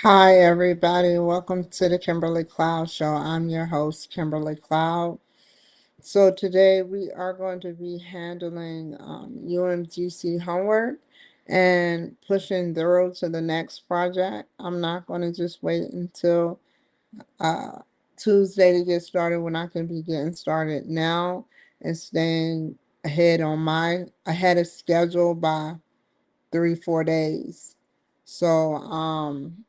Hi, everybody. Welcome to the Kimberly Cloud Show. I'm your host, Kimberly Cloud. So, today we are going to be handling UMGC homework and pushing through to the next project. I'm not going to just wait until uh, Tuesday to get started when I can be getting started now and staying ahead of schedule by 3, 4 days. So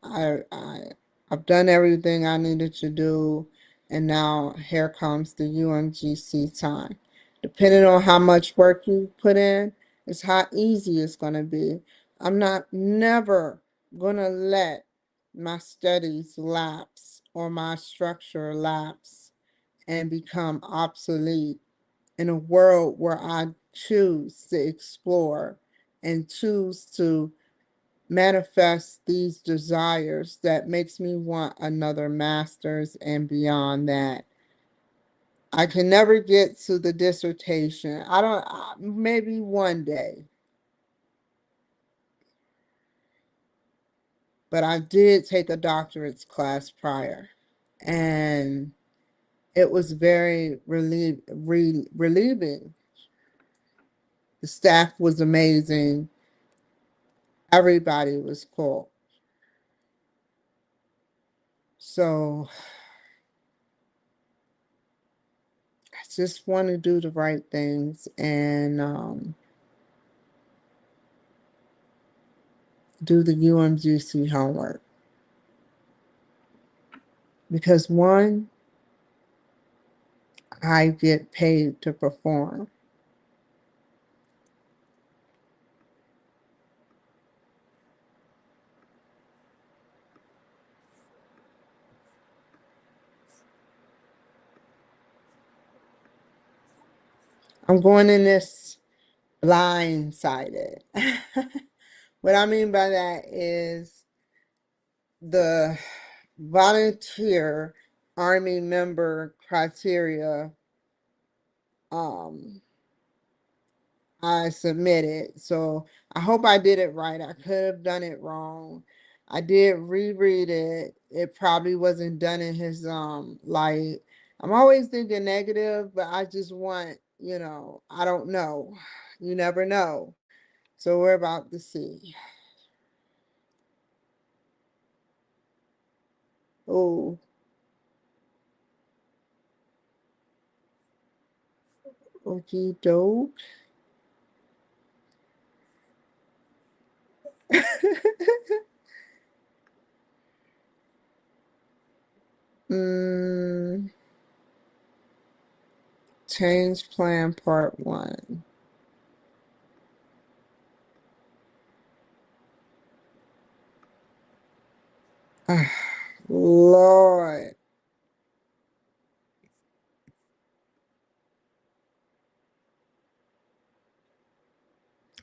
I've done everything I needed to do, and now here comes the UMGC time. Depending on how much work you put in, is how easy it's gonna be. I'm not never gonna let my studies lapse or my structure lapse and become obsolete in a world where I choose to explore and choose to manifest these desires that makes me want another master's and beyond that. I can never get to the dissertation. I don't, maybe one day, but I did take a doctorate's class prior, and it was very relieving. The staff was amazing. Everybody was cool. So I just want to do the right things and do the UMGC homework. Because one, I get paid to perform. I'm going in this blindsided. What I mean by that is the volunteer Army member criteria um, I submitted. So I hope I did it right. I could have done it wrong. I did reread it. It probably wasn't done in his light. I'm always thinking negative, but I just want, I don't know. You never know. So we're about to see. Oh, okie doke. mm, Change plan part one. Lord.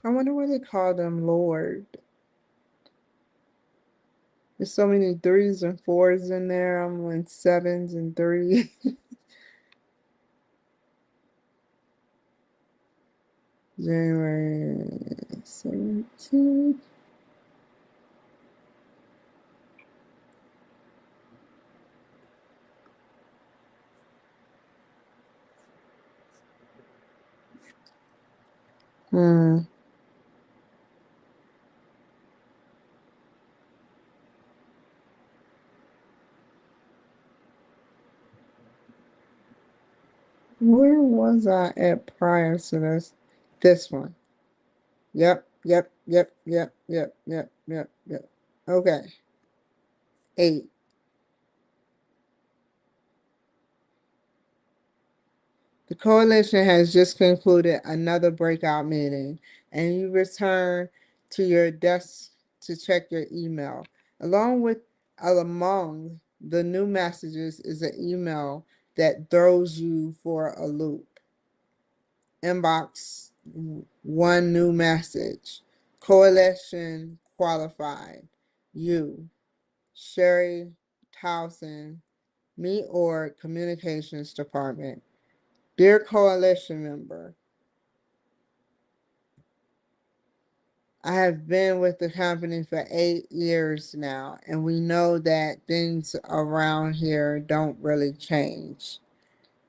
I wonder why they call them Lord. There's so many threes and fours in there. I'm on sevens and three. January 17th. Hmm. Where was I at prior to this? This one. Yep. Okay. 8. The coalition has just concluded another breakout meeting, and you return to your desk to check your email. Among the new messages is an email that throws you for a loop. Inbox one new message. Coalition qualified. You, Sherry Towson, me or Communications Department. Dear Coalition member, I have been with the company for 8 years now, and we know that things around here don't really change.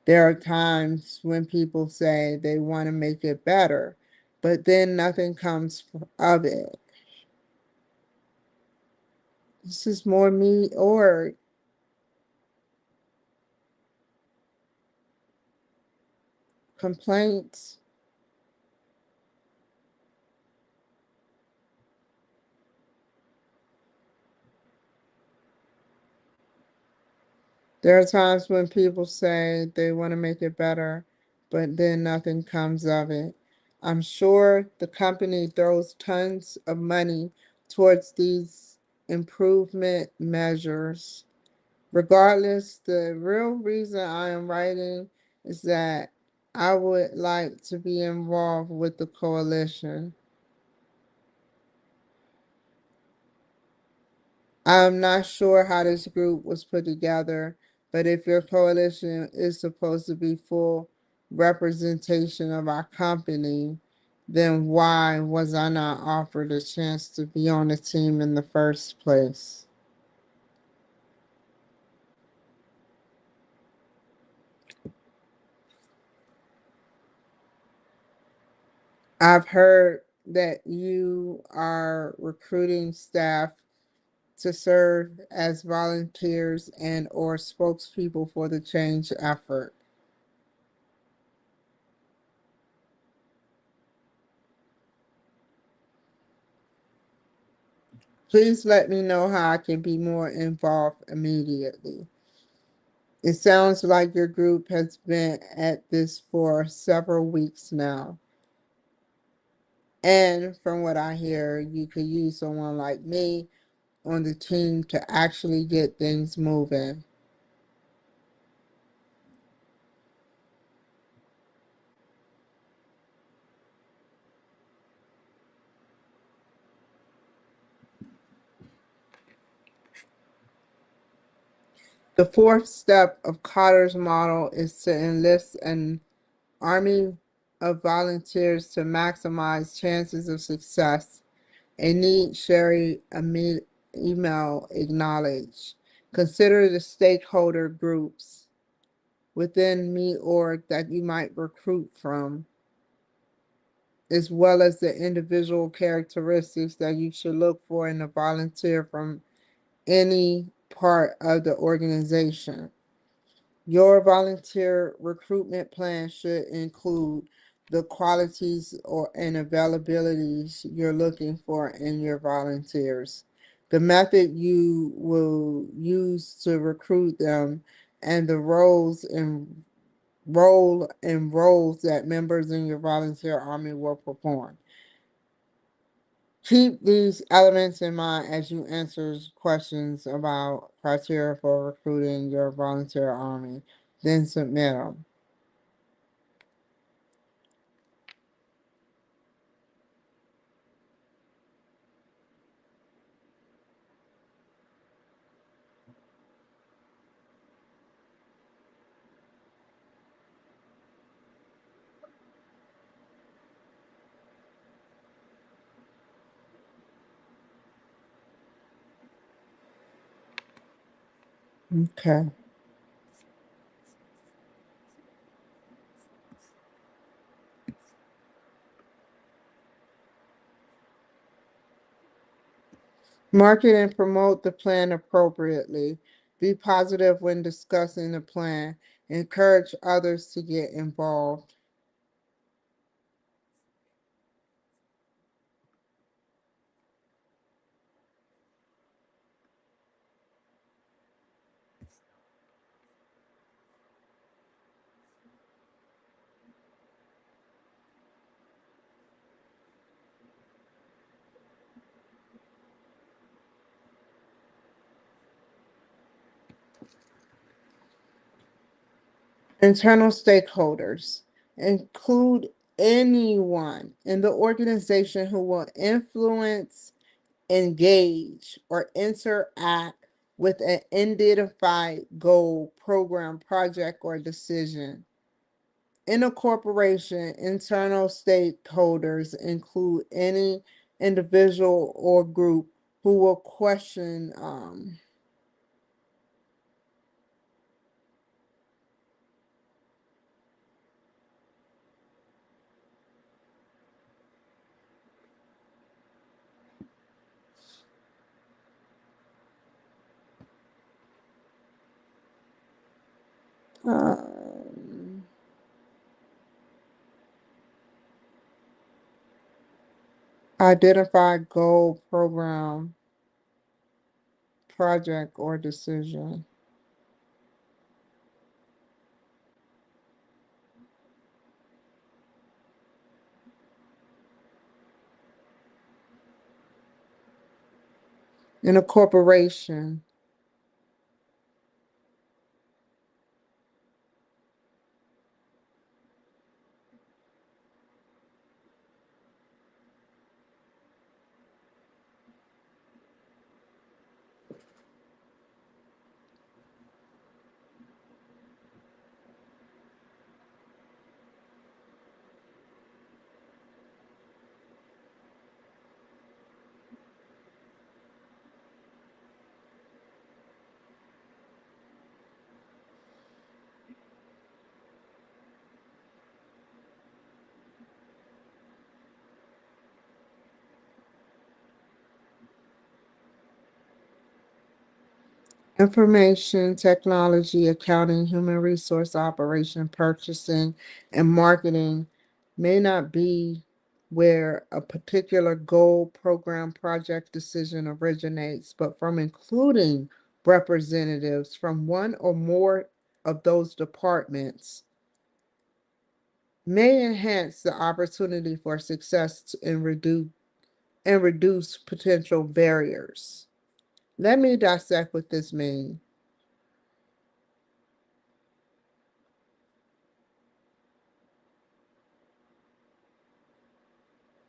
There are times when people say they want to make it better, but then nothing comes of it. This is more me or complaints. There are times when people say they want to make it better, but then nothing comes of it. I'm sure the company throws tons of money towards these improvement measures. Regardless, the real reason I am writing is that I would like to be involved with the coalition. I'm not sure how this group was put together, but if your coalition is supposed to be full representation of our company, then why was I not offered a chance to be on the team in the first place? I've heard that you are recruiting staff to serve as volunteers and or spokespeople for the change effort. Please let me know how I can be more involved immediately. It sounds like your group has been at this for several weeks now. And from what I hear, you could use someone like me on the team to actually get things moving. The fourth step of Cotter's model is to enlist an army of volunteers to maximize chances of success. A need Sherry email acknowledge. Consider the stakeholder groups within me org that you might recruit from, as well as the individual characteristics that you should look for in a volunteer from any part of the organization. Your volunteer recruitment plan should include the qualities or and availabilities you're looking for in your volunteers, the method you will use to recruit them, and the roles that members in your volunteer army will perform. Keep these elements in mind as you answer questions about criteria for recruiting your volunteer army. Then submit them. Okay. Market and promote the plan appropriately. Be positive when discussing the plan. Encourage others to get involved. Internal stakeholders. Include anyone in the organization who will influence, engage, or interact with an identified goal, program, project, or decision. In a corporation, internal stakeholders include any individual or group who will question um, identify goal, program, project, or decision. In a corporation, information, technology, accounting, human resource operation, purchasing, and marketing may not be where a particular goal, program, project decision originates, but from including representatives from one or more of those departments may enhance the opportunity for success and reduce potential barriers. Let me dissect what this means.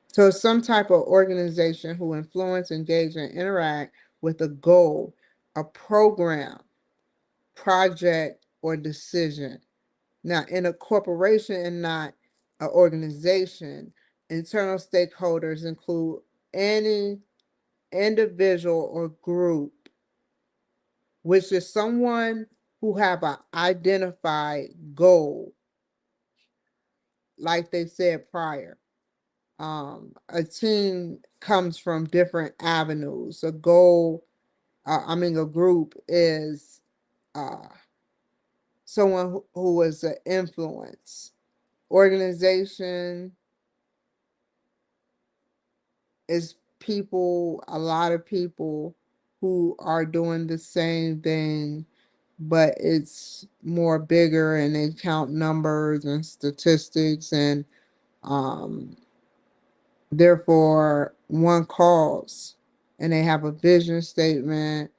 So some type of organization who influence, engage, and interact with a goal, a program, project, or decision. Now, in a corporation and not an organization, internal stakeholders include any individual or group, which is someone who have an identified goal, like they said prior. A team comes from different avenues. A goal, a group is uh, someone who is an influence. Organization is people, a lot of people who are doing the same thing, but it's more bigger and they count numbers and statistics and um, therefore one cause and they have a vision statement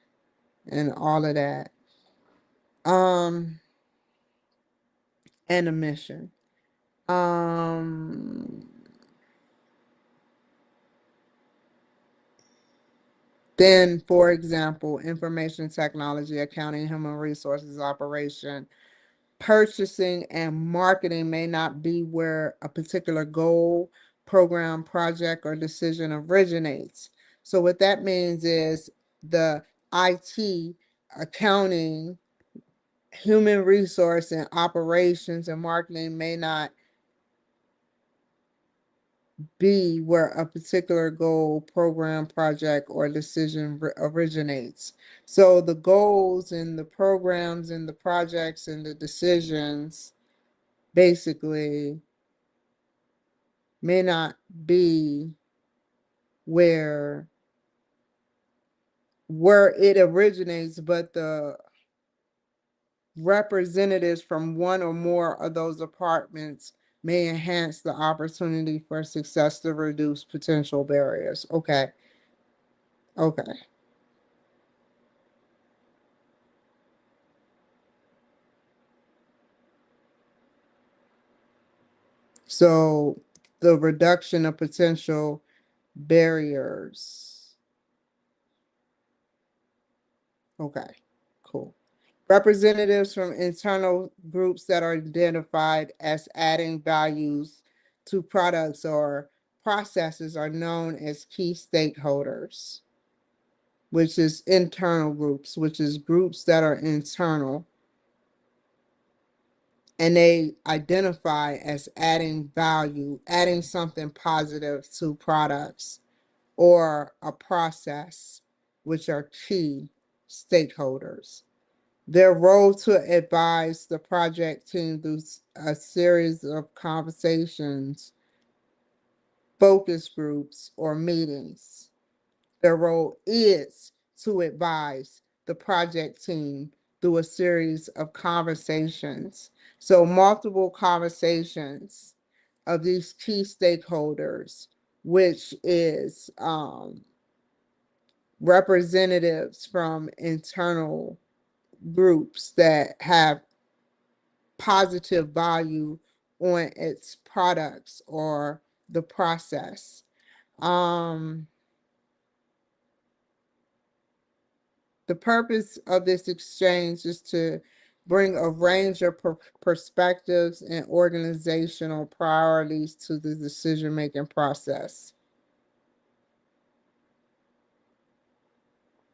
and all of that. Um, and a mission. Um, then, for example, information technology, accounting, human resources operation, purchasing, and marketing may not be where a particular goal, program, project, or decision originates. So, what that means is the IT, accounting, human resource, and operations and marketing may not be where a particular goal, program, project, or decision originates. So the goals and the programs and the projects and the decisions basically may not be where it originates, but the representatives from one or more of those departments may enhance the opportunity for success to reduce potential barriers. Okay. Okay. So the reduction of potential barriers. Okay, cool. Representatives from internal groups that are identified as adding values to products or processes are known as key stakeholders, which is internal groups, which is groups that are internal, and they identify as adding value, adding something positive to products or a process, which are key stakeholders. Their role to advise the project team through a series of conversations, focus groups, or meetings. Their role is to advise the project team through a series of conversations. So, multiple conversations of these key stakeholders, which is representatives from internal groups that have positive value on its products or the process. Um, the purpose of this exchange is to bring a range of perspectives and organizational priorities to the decision making process.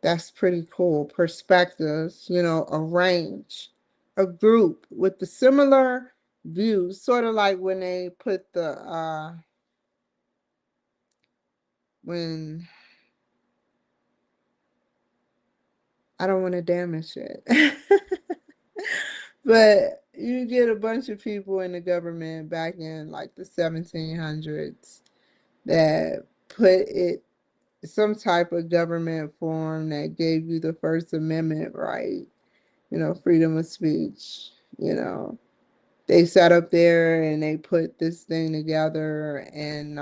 That's pretty cool. Perspectives, a range, a group with the similar views, sort of like when they put when I don't want to damage it. But you get a bunch of people in the government back in like the 1700s that put it some type of government form that gave you the First Amendment right, freedom of speech, they sat up there and they put this thing together, and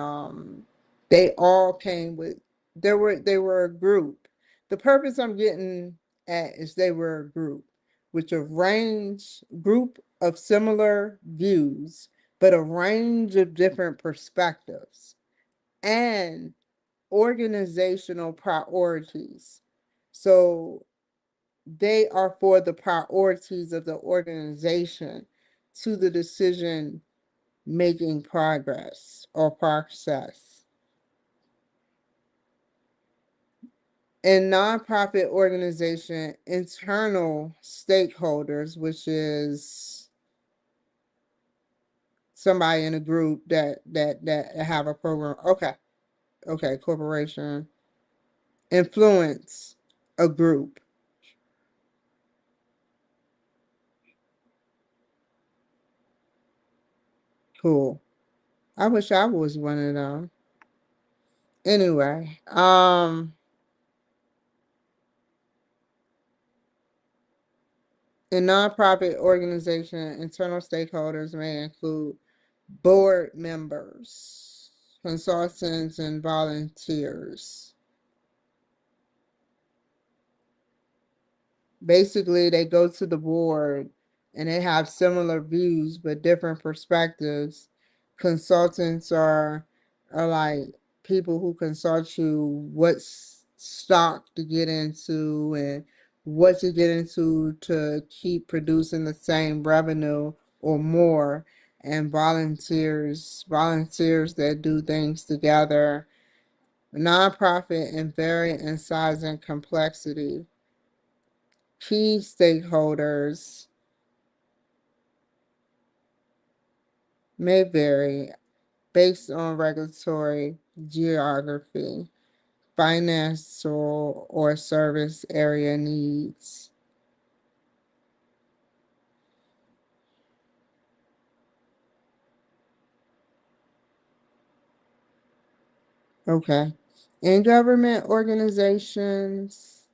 they all came with they were a group. The purpose I'm getting at is they were a group, which a range group of similar views, but a range of different perspectives and organizational priorities. So they are for the priorities of the organization to the decision making progress or process. In nonprofit organization, internal stakeholders, which is somebody in a group that have a program. Okay, corporation influence a group. Cool. I wish I was one of them. Anyway, in nonprofit organization, internal stakeholders may include board members, consultants, and volunteers. Basically, they go to the board and they have similar views but different perspectives. Consultants are like people who consult you what stock to get into and what to get into to keep producing the same revenue or more. And volunteers that do things together. Nonprofit and vary in size and complexity. Key stakeholders may vary based on regulatory geography, financial or service area needs. Okay. In government organizations,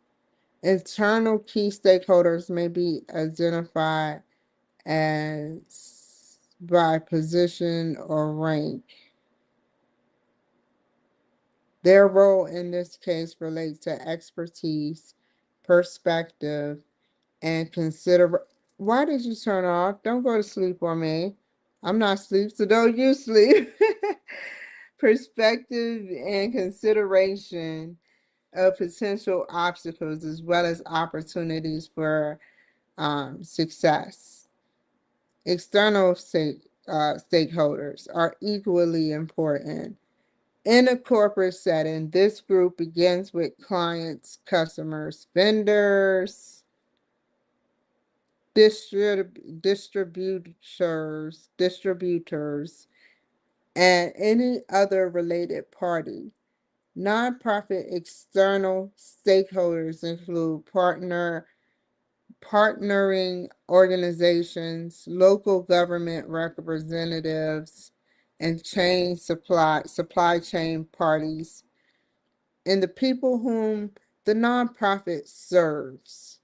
internal key stakeholders may be identified as by position or rank. Their role in this case relates to expertise, perspective, and consider. Why did you turn off? Don't go to sleep on me. I'm not asleep, so don't you sleep. Perspective and consideration of potential obstacles as well as opportunities for success. External stakeholders are equally important. In a corporate setting, this group begins with clients, customers, vendors, distributors, and any other related party. Nonprofit external stakeholders include partnering organizations, local government representatives, and supply chain parties, and the people whom the nonprofit serves.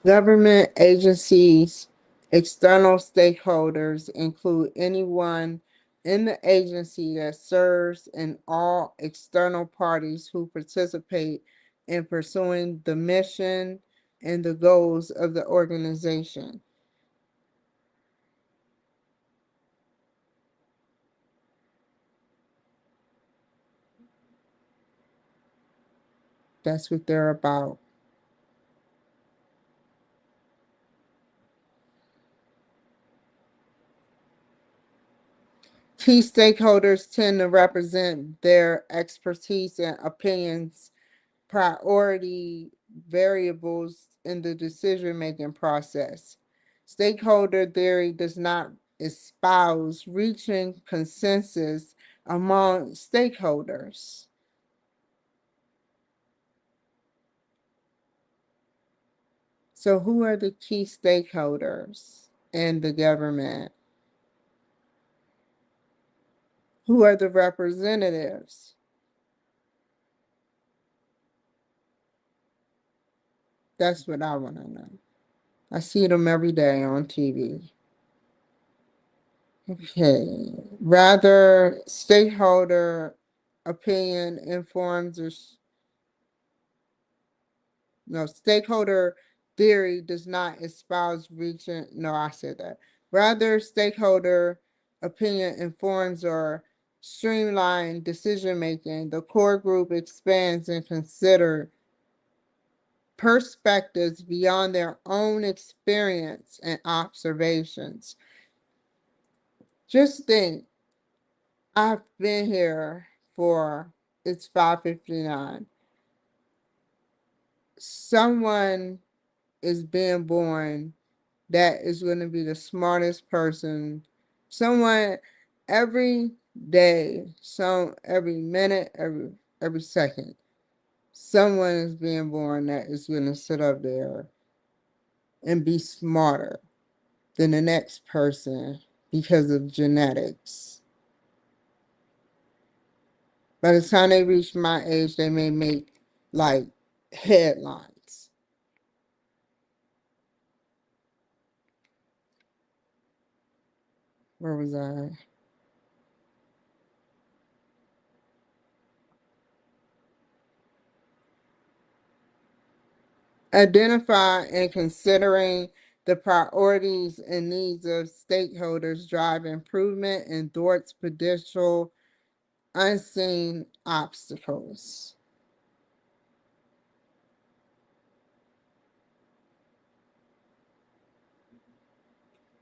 Government agencies, external stakeholders include anyone in the agency that serves and all external parties who participate in pursuing the mission and the goals of the organization. That's what they're about. Key stakeholders tend to represent their expertise and opinions, priority variables in the decision making process. Stakeholder theory does not espouse reaching consensus among stakeholders. So, who are the key stakeholders in the government? Who are the representatives? That's what I want to know. I see them every day on TV. Okay. Rather, stakeholder opinion informs or no, stakeholder theory does not espouse region. No, I said that. Rather, stakeholder opinion informs or streamline decision making. The core group expands and consider perspectives beyond their own experience and observations. Just think, I've been here for it's 5:59. Someone is being born that is going to be the smartest person. Someone every day, some every minute, every second, someone is being born that is going to sit up there and be smarter than the next person because of genetics. By the time they reach my age, they may make like headlines. Where was I? Identify and considering the priorities and needs of stakeholders drive improvement and thwarts potential unseen obstacles.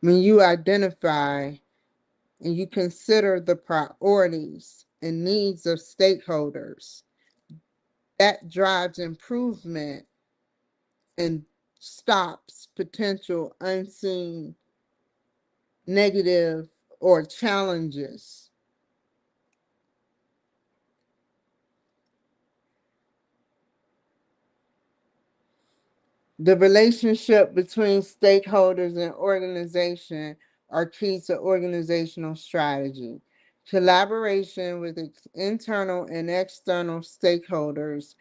When you identify and you consider the priorities and needs of stakeholders, that drives improvement and stops potential unseen negative or challenges. The relationship between stakeholders and organization are key to organizational strategy. Collaboration with internal and external stakeholders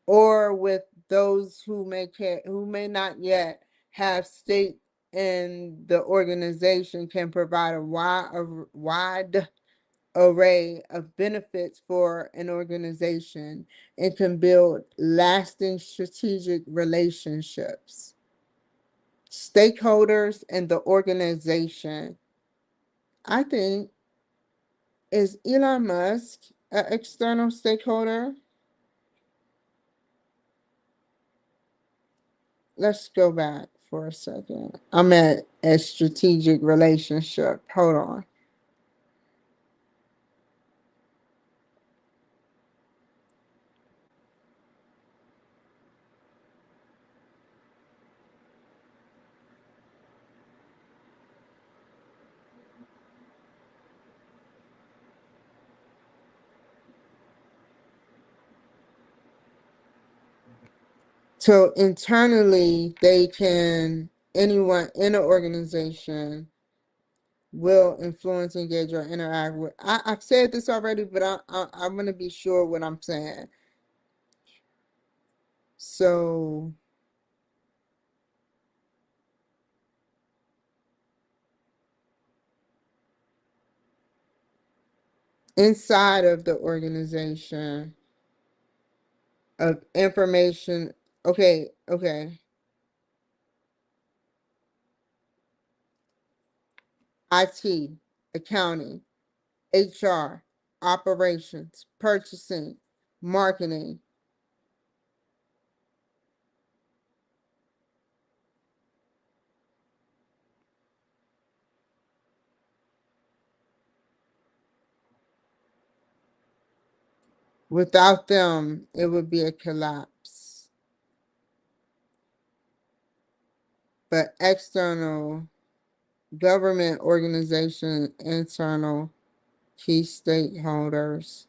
or with those who may not yet have stake in the organization can provide a wide array of benefits for an organization and can build lasting strategic relationships. stakeholders and the organization. I think, is Elon Musk an external stakeholder? Let's go back for a second. I'm at a strategic relationship. Hold on. So internally, anyone in an organization will influence, engage, or interact with. I've said this already, but I'm going to be sure what I'm saying. So inside of the organization of information, okay, IT, accounting, HR, operations, purchasing, marketing. Without them, it would be a collapse. But external government organization, internal key stakeholders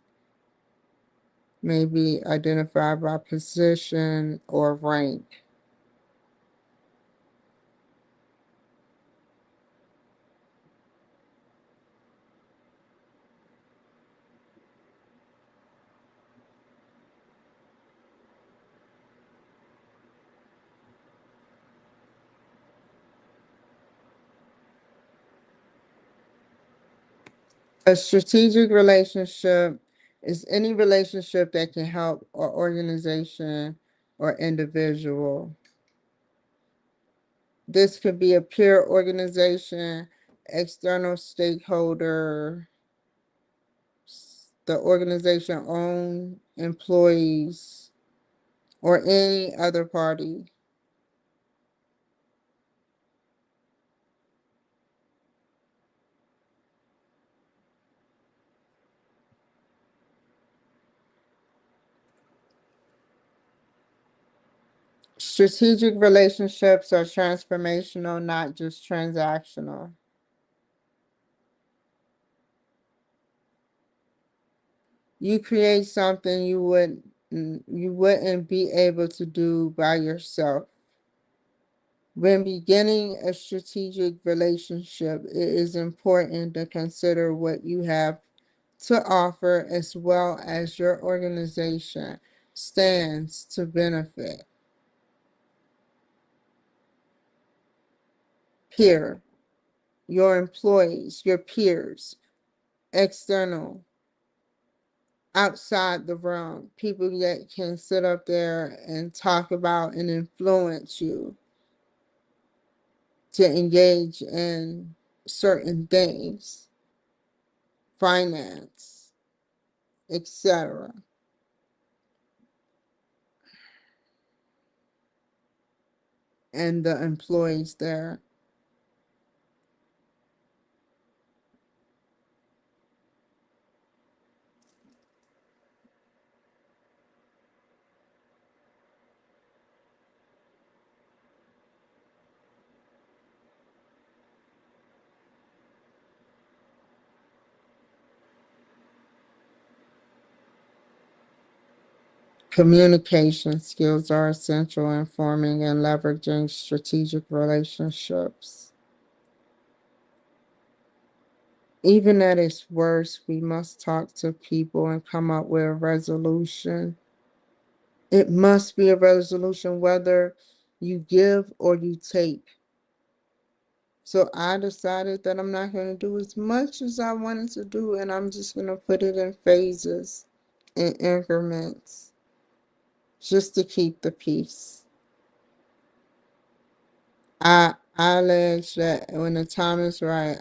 may be identified by position or rank. A strategic relationship is any relationship that can help an organization or individual. This could be a peer organization, external stakeholder, the organization own employees, or any other party. Strategic relationships are transformational, not just transactional. You create something you wouldn't be able to do by yourself. When beginning a strategic relationship, it is important to consider what you have to offer as well as your organization stands to benefit. Peer, your employees, your peers, external, outside the realm, people that can sit up there and talk about and influence you to engage in certain things, finance, etc., and the employees there. Communication skills are essential in forming and leveraging strategic relationships. Even at its worst, we must talk to people and come up with a resolution. It must be a resolution whether you give or you take. So I decided that I'm not going to do as much as I wanted to do, and I'm just going to put it in phases, in increments, just to keep the peace. I allege that when the time is right,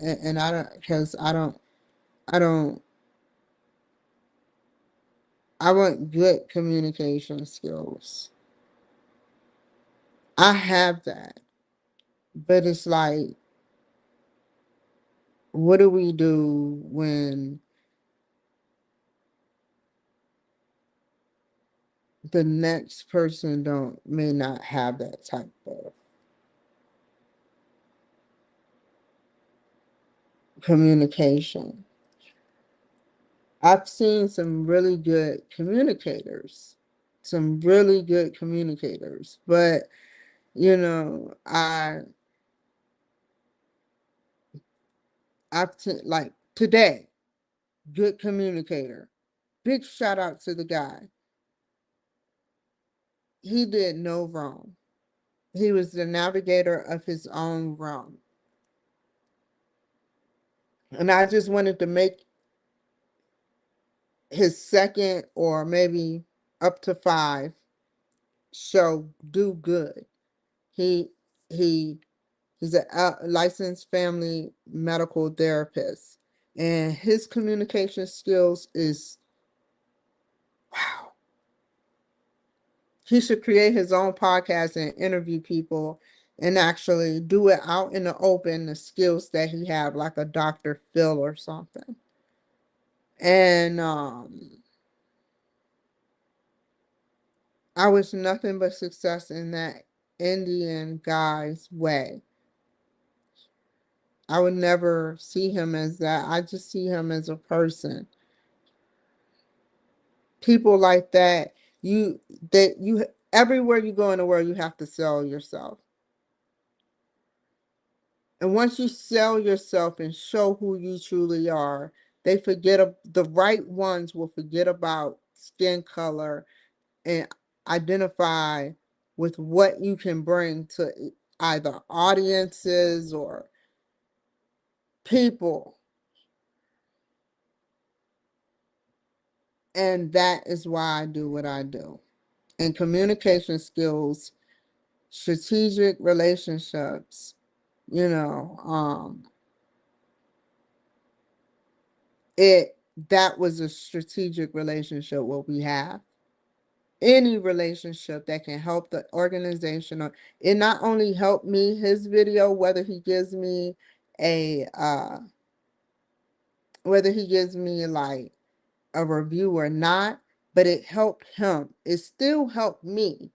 and I don't, because I don't, I want good communication skills. I have that, but it's like, what do we do when the next person don't may not have that type of communication? I've seen some really good communicators, but like today, good communicator. Big shout out to the guy. He did no wrong. He was the navigator of his own realm. And I just wanted to make his second or maybe up to five show do good. He he he's a licensed family medical therapist, and his communication skills is wow. He should create his own podcast and interview people and actually do it out in the open, the skills that he have, like a Dr. Phil or something. And I wish nothing but success in that Indian guy's way. I would never see him as that. I just see him as a person. People like that, you everywhere you go in the world, you have to sell yourself. And once you sell yourself and show who you truly are, the right ones will forget about skin color and identify with what you can bring to either audiences or people. And that is why I do what I do. And communication skills, strategic relationships, you know, it that was a strategic relationship what we have. Any relationship that can help the organization, or it not only helped me, his video, a whether he gives me like a review or not, but it helped him. It still helped me,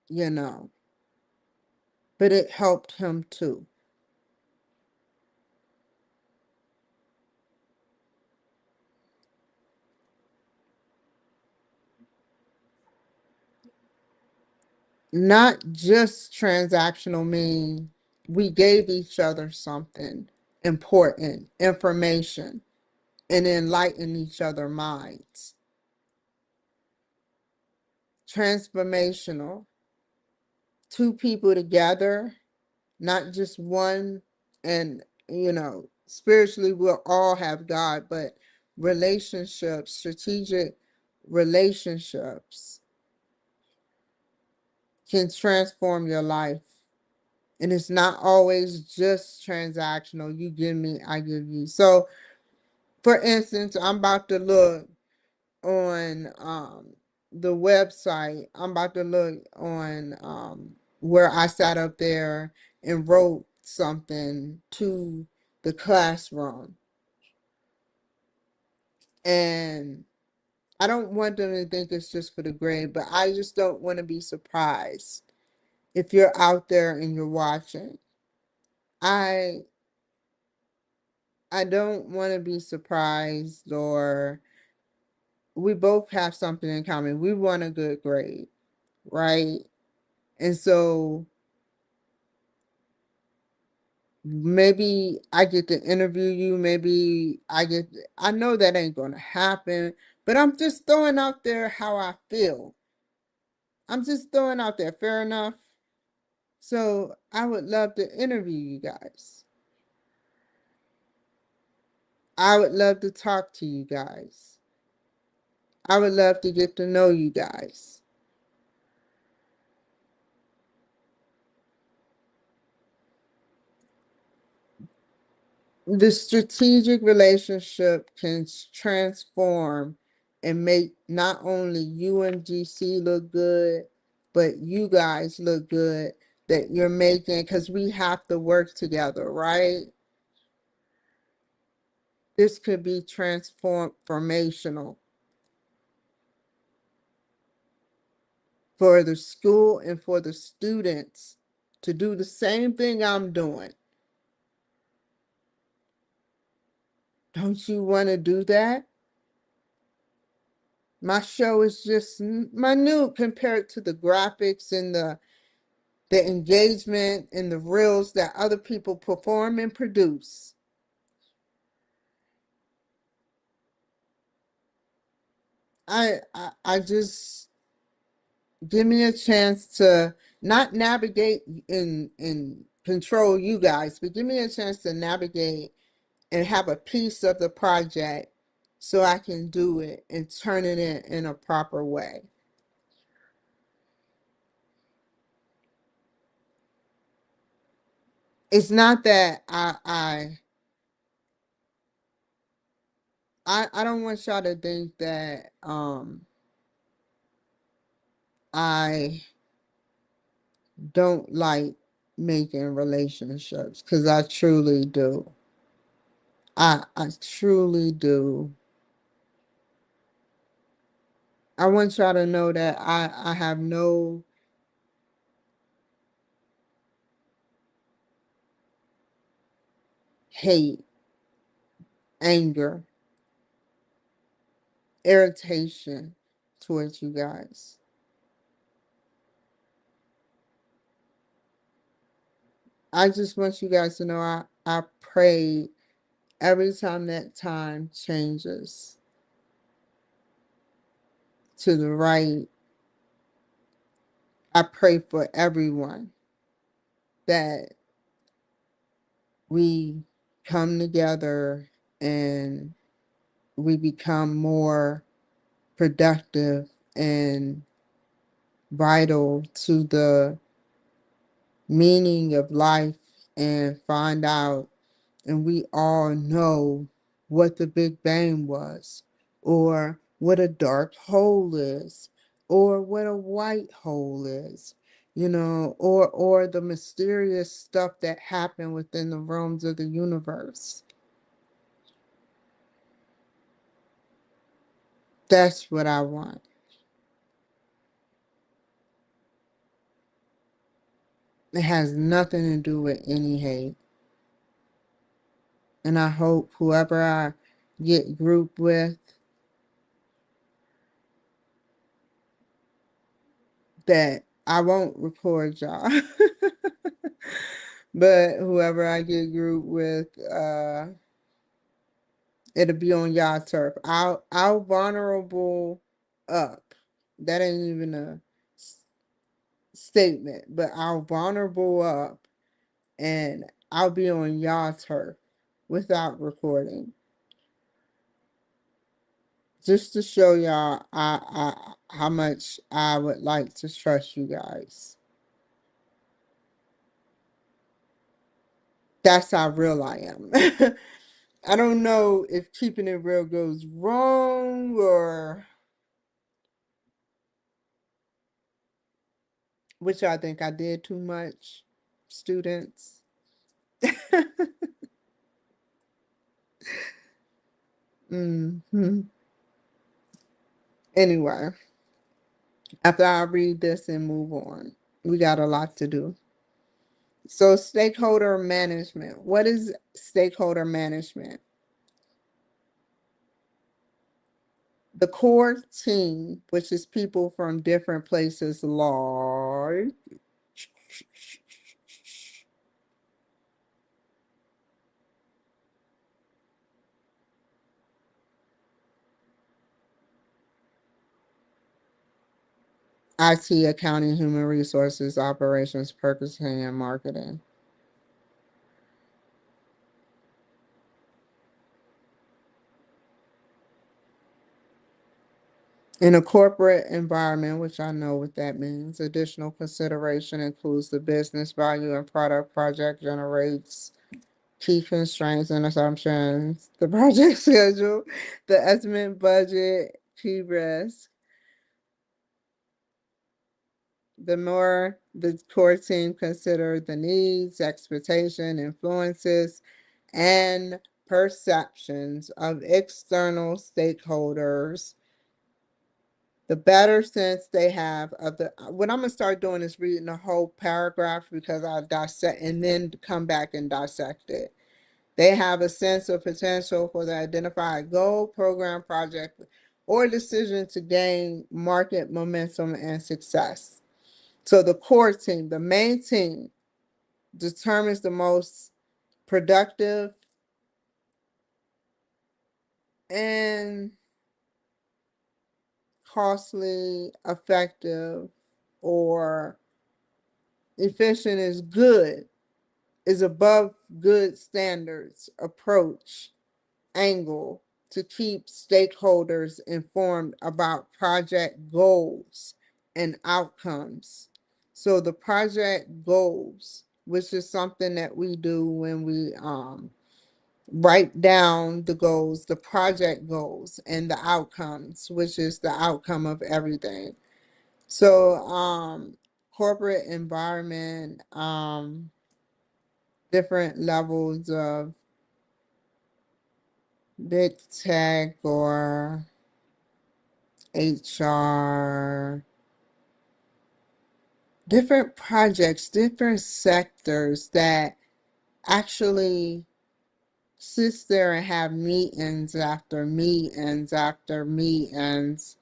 you know, but it helped him too. Not just transactional mean we gave each other something important, information, and enlighten each other minds. Transformational, two people together, not just one. And spiritually we'll all have God, but relationships, strategic relationships can transform your life. And it's not always just transactional. You give me, I give you. So for instance, I'm about to look on the website. I'm about to look on where I sat up there and wrote something to the classroom. And I don't want them to think it's just for the grade, but I just don't want to be surprised if you're out there and you're watching. I I don't want to be surprised, or we both have something in common. We want a good grade, right? And so maybe I get to interview you, I know that ain't going to happen, but I'm just throwing out there how I feel. I'm just throwing out there, fair enough. So I would love to interview you guys. I would love to talk to you guys. I would love to get to know you guys. The strategic relationship can transform and make not only UMGC look good, but you guys look good that you're making, because we have to work together, right? This could be transformational for the school and for the students to do the same thing I'm doing. Don't you want to do that? My show is just minute compared to the graphics and the engagement and the reels that other people perform and produce. I just give me a chance to not navigate and control you guys, but give me a chance to navigate and have a piece of the project so I can do it and turn it in a proper way. It's not that I don't want y'all to think that I don't like making relationships, because I truly do. I truly do. I want y'all to know that I have no hate, anger, irritation towards you guys. I just want you guys to know I pray every time that time changes to the right. I pray for everyone that we come together and we become more productive and vital to the meaning of life, and find out and we all know what the Big Bang was, or what a dark hole is, or what a white hole is, or the mysterious stuff that happened within the realms of the universe. That's what I want. It has nothing to do with any hate. And I hope whoever I get grouped with, that I won't record y'all. But whoever I get grouped with, it'll be on y'all turf. I'll vulnerable up. That ain't even a statement, but I'll vulnerable up and I'll be on y'all turf without recording. Just to show y'all how much I would like to trust you guys. That's how real I am. I don't know if keeping it real goes wrong, or which I think I did too much, students. Hmm. Anyway, after I read this and move on, we got a lot to do. So, stakeholder management. What is stakeholder management? The core team, which is people from different places like IT, accounting, human resources, operations, purchasing, and marketing. In a corporate environment, which I know what that means, additional consideration includes the business value and product project generates key constraints and assumptions, the project schedule, the estimate budget, key risk. The more the core team consider the needs, expectation, influences, and perceptions of external stakeholders, the better sense they have of the. What I'm gonna start doing is reading the whole paragraph because I dissect and then come back and dissect it. They have a sense of potential for the identified goal, program, project, or decision to gain market momentum and success. So the core team, the main team, determines the most productive and costly, effective, or efficient is good, is above good standards, approach, angle to keep stakeholders informed about project goals and outcomes. So the project goals, which is something that we do when we write down the goals, the project goals, and the outcomes, which is the outcome of everything. So corporate environment, different levels of big tech or HR, different projects, different sectors that actually sits there and have meetings after meetings after meetings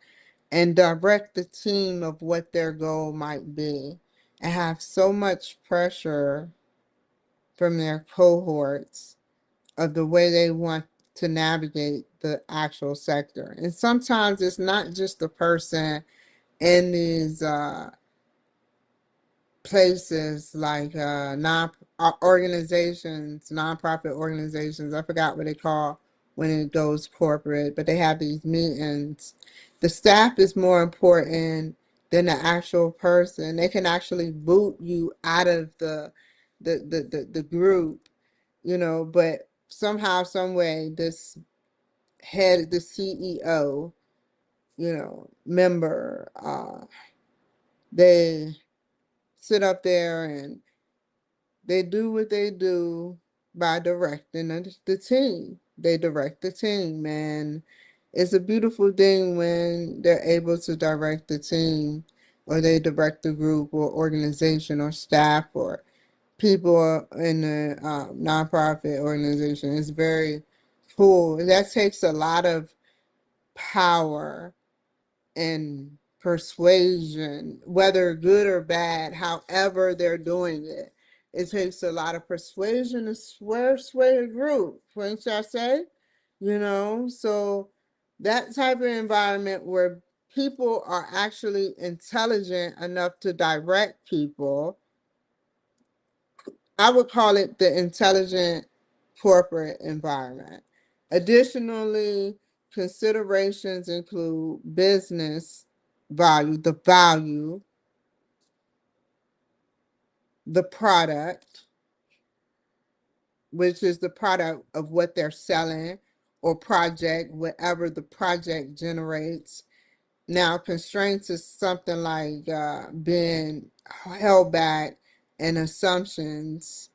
and direct the team of what their goal might be and have so much pressure from their cohorts of the way they want to navigate the actual sector. And sometimes it's not just the person in these places like organizations, nonprofit organizations. I forgot what they call when it goes corporate, but they have these meetings. The staff is more important than the actual person. They can actually boot you out of the group, but somehow, some way, this head, the CEO, member, they sit up there and they do what they do by directing the team. They direct the team, and it's a beautiful thing when they're able to direct the team, or they direct the group or organization or staff or people in the nonprofit organization. It's very cool. That takes a lot of power and persuasion, whether good or bad, however they're doing it. It takes a lot of persuasion to sway a group, wouldn't y'all say? So that type of environment where people are actually intelligent enough to direct people, I would call it the intelligent corporate environment. Additionally, considerations include business value, the product, which is the product of what they're selling, or project, whatever the project generates. Now, constraints is something like being held back, and assumptions,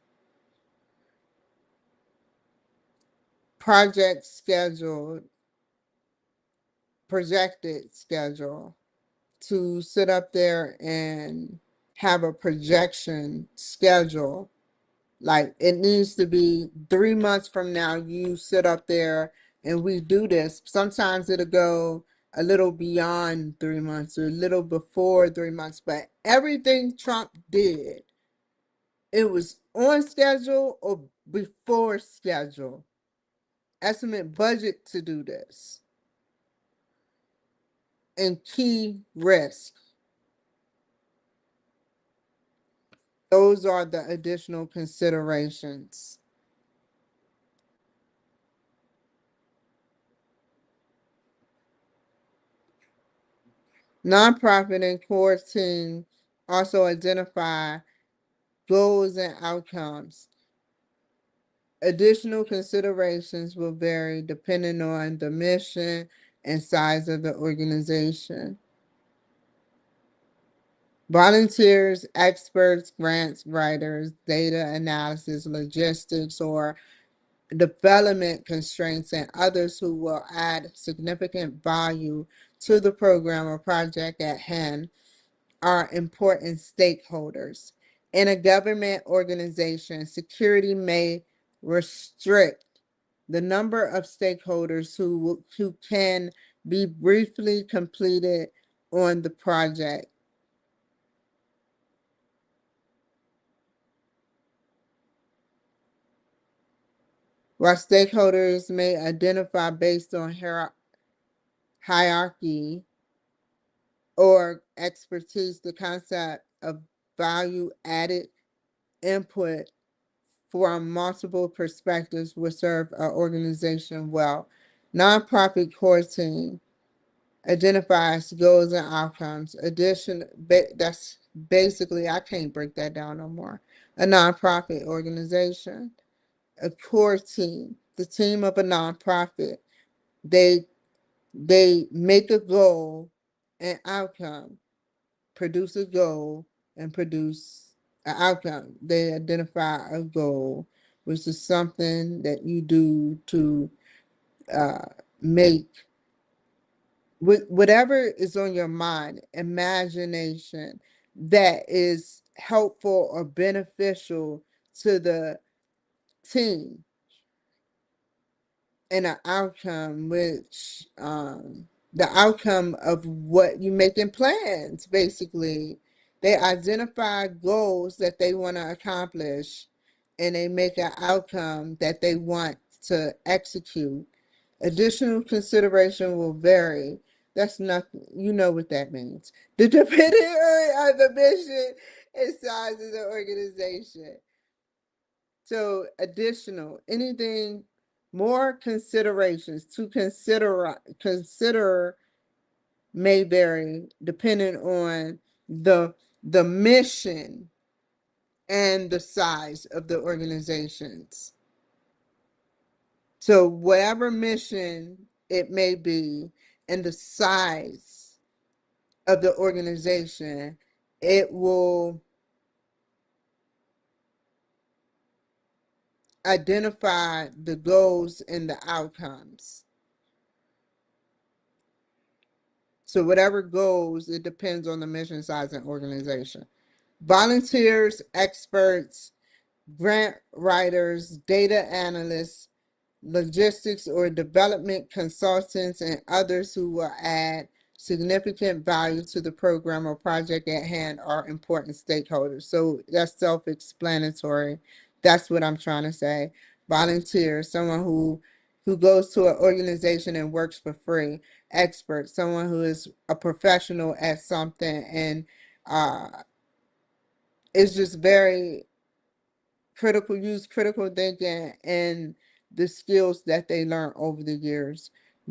project schedule, projected schedule, to sit up there and have a projection schedule. Like, it needs to be 3 months from now, you sit up there and we do this. Sometimes it'll go a little beyond 3 months or a little before 3 months, but everything Trump did, it was on schedule or before schedule. Estimate budget to do this. And key risk. Those are the additional considerations. Nonprofit and core team also identify goals and outcomes. Additional considerations will vary depending on the mission and size of the organization. Volunteers, experts, grants writers, data analysis, logistics, or development constraints, and others who will add significant value to the program or project at hand are important stakeholders. In a government organization, security may restrict the number of stakeholders who can be briefly completed on the project. While stakeholders may identify based on hierarchy or expertise, the concept of value added input from multiple perspectives will serve our organization well. Nonprofit core team identifies goals and outcomes. That's basically, I can't break that down no more. A nonprofit organization, a core team, the team of a nonprofit, they they make a goal and outcome, produce a goal and produce an outcome. They identify a goal, which is something that you do to uh, make whatever is on your mind, imagination that is helpful or beneficial to the team, and an outcome which the outcome of what you making plans. Basically, they identify goals that they want to accomplish and they make an outcome that they want to execute. Additional consideration will vary. That's nothing, you know what that means. The depending on the mission and size of the organization. So additional, anything more considerations to consider may vary depending on the mission and the size of the organizations. So whatever mission it may be and the size of the organization, it will identify the goals and the outcomes. So whatever goes, it depends on the mission, size, and organization. Volunteers, experts, grant writers, data analysts, logistics or development consultants, and others who will add significant value to the program or project at hand are important stakeholders. So that's self-explanatory. That's what I'm trying to say. Volunteer, someone who goes to an organization and works for free. Expert, someone who is a professional at something and uh, is just very use critical thinking and the skills that they learn over the years.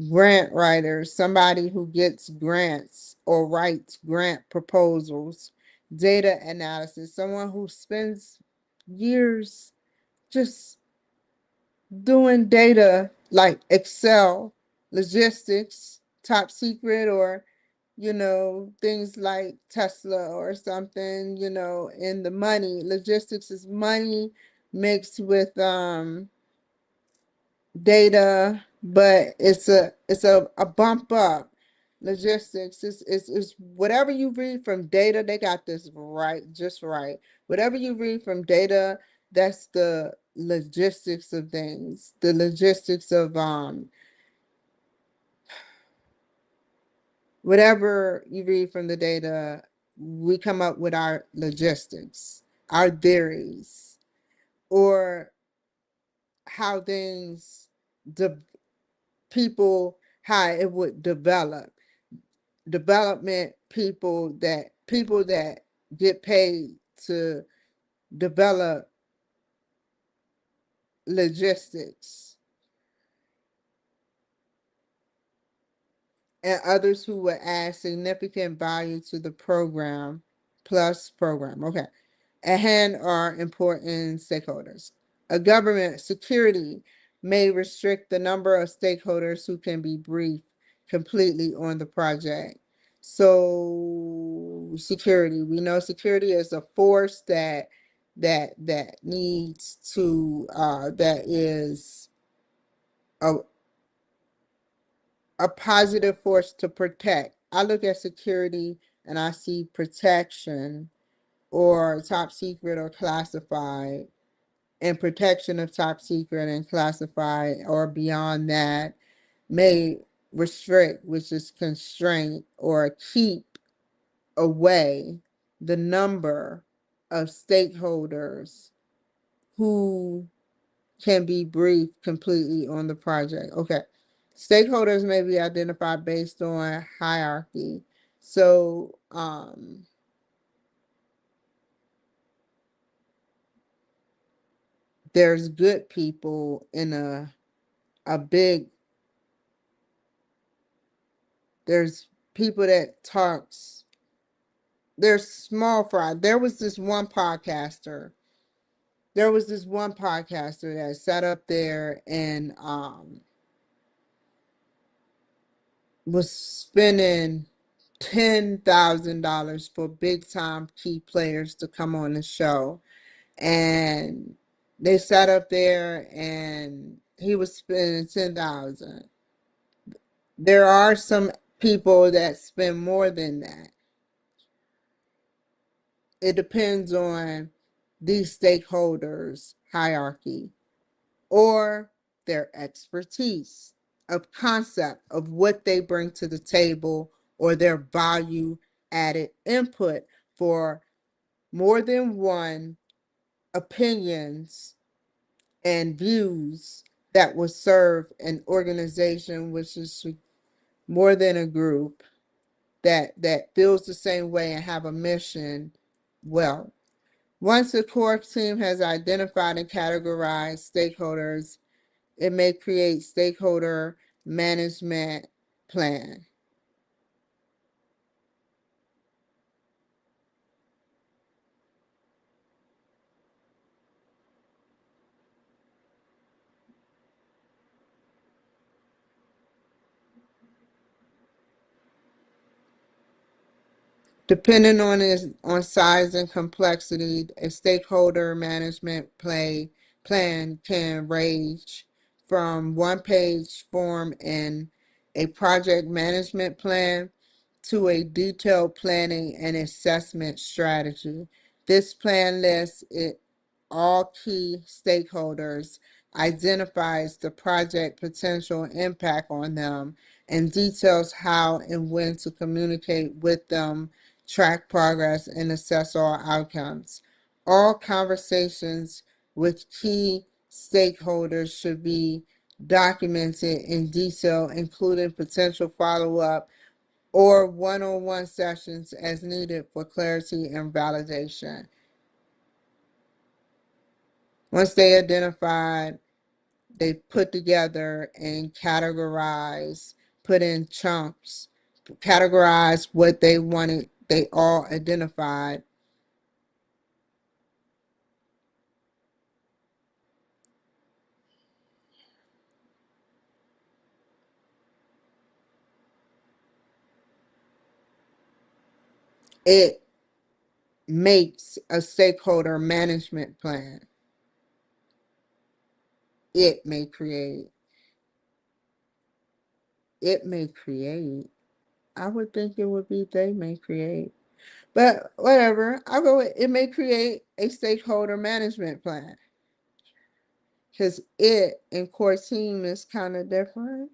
Grant writers, somebody who gets grants or writes grant proposals. Data analysis, someone who spends years just doing data like Excel. Logistics, top secret, or things like Tesla or something, in the money. Logistics is money mixed with data, but it's a bump up. Logistics is whatever you read from data, they got this right, just right. Whatever you read from data, that's the logistics of things, the logistics of whatever you read from the data, we come up with our logistics, our theories, or how things, de- people, how it would develop. Development people that get paid to develop logistics, and others who would add significant value to the program. Okay. At hand are important stakeholders. A government security may restrict the number of stakeholders who can be briefed completely on the project. So security, we know security is a force that needs to that is a positive force to protect. I look at security and I see protection or top secret or classified, and protection of top secret and classified or beyond that may restrict, which is constraint or keep away the number of stakeholders who can be briefed completely on the project. Okay. Stakeholders may be identified based on hierarchy. So, there's good people in a big, there's people that talks, there's small fry. There was this one podcaster that sat up there and was spending $10,000 for big time key players to come on the show. And they sat up there and he was spending 10,000. There are some people that spend more than that. It depends on these stakeholders' hierarchy or their expertise of concept of what they bring to the table or their value added input for more than one opinions and views that will serve an organization, which is more than a group that feels the same way and have a mission. Well, once the core team has identified and categorized stakeholders, it may create stakeholder management plan. Depending on size and complexity, a stakeholder management plan can range from one-page form in a project management plan to a detailed planning and assessment strategy. This plan lists all key stakeholders, identifies the project potential impact on them, and details how and when to communicate with them, track progress, and assess all outcomes. All conversations with key stakeholders should be documented in detail, including potential follow-up or one-on-one sessions as needed for clarity and validation. Once they identified, they put together and categorize, put in chunks, categorize what they wanted, they all identified. It makes a stakeholder management plan. It may create. It may create. I would think it would be they may create. But whatever, I'll go with it may create a stakeholder management plan. Because it and core team is kind of different.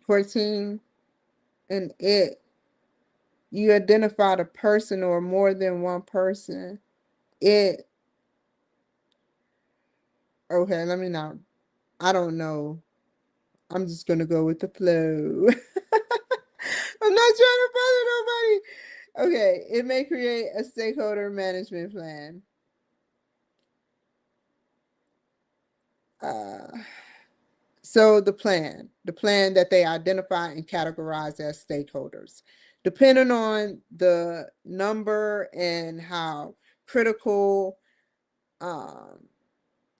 Core team and it, you identified a person or more than one person. It, okay, let me not, I don't know. I'm just going to go with the flow. I'm not trying to bother nobody. Okay, it may create a stakeholder management plan. Uh, So the plan that they identify and categorize as stakeholders, depending on the number and how critical Um,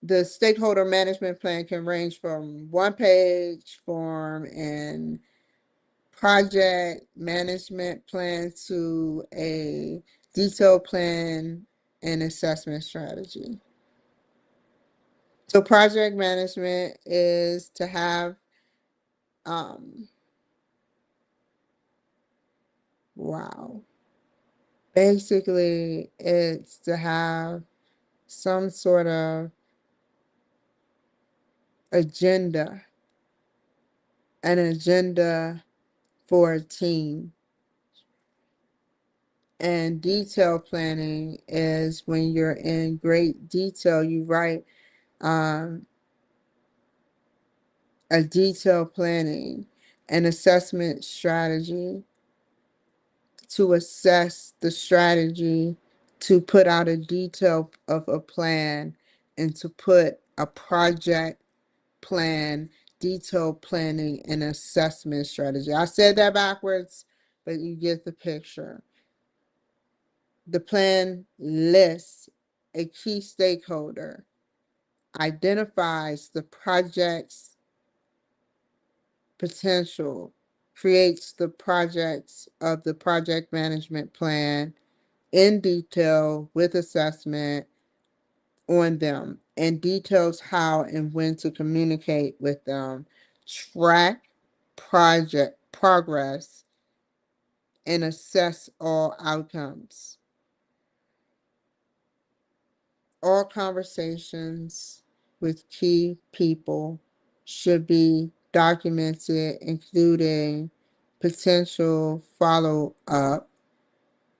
the stakeholder management plan can range from one page form and project management plan to a detailed plan and assessment strategy. So project management is to have um wow. Basically it's to have some sort of agenda, an agenda for a team. And detail planning is when you're in great detail, you write um, a detailed planning and assessment strategy to assess the strategy, to put out a detail of a plan, and to put a project plan, detailed planning, and assessment strategy. I said that backwards, but you get the picture. The plan lists a key stakeholder, identifies the project's potential, creates the projects of the project management plan in detail with assessment on them, and details how and when to communicate with them, track project progress, and assess all outcomes. All conversations with key people should be documented, including potential follow up,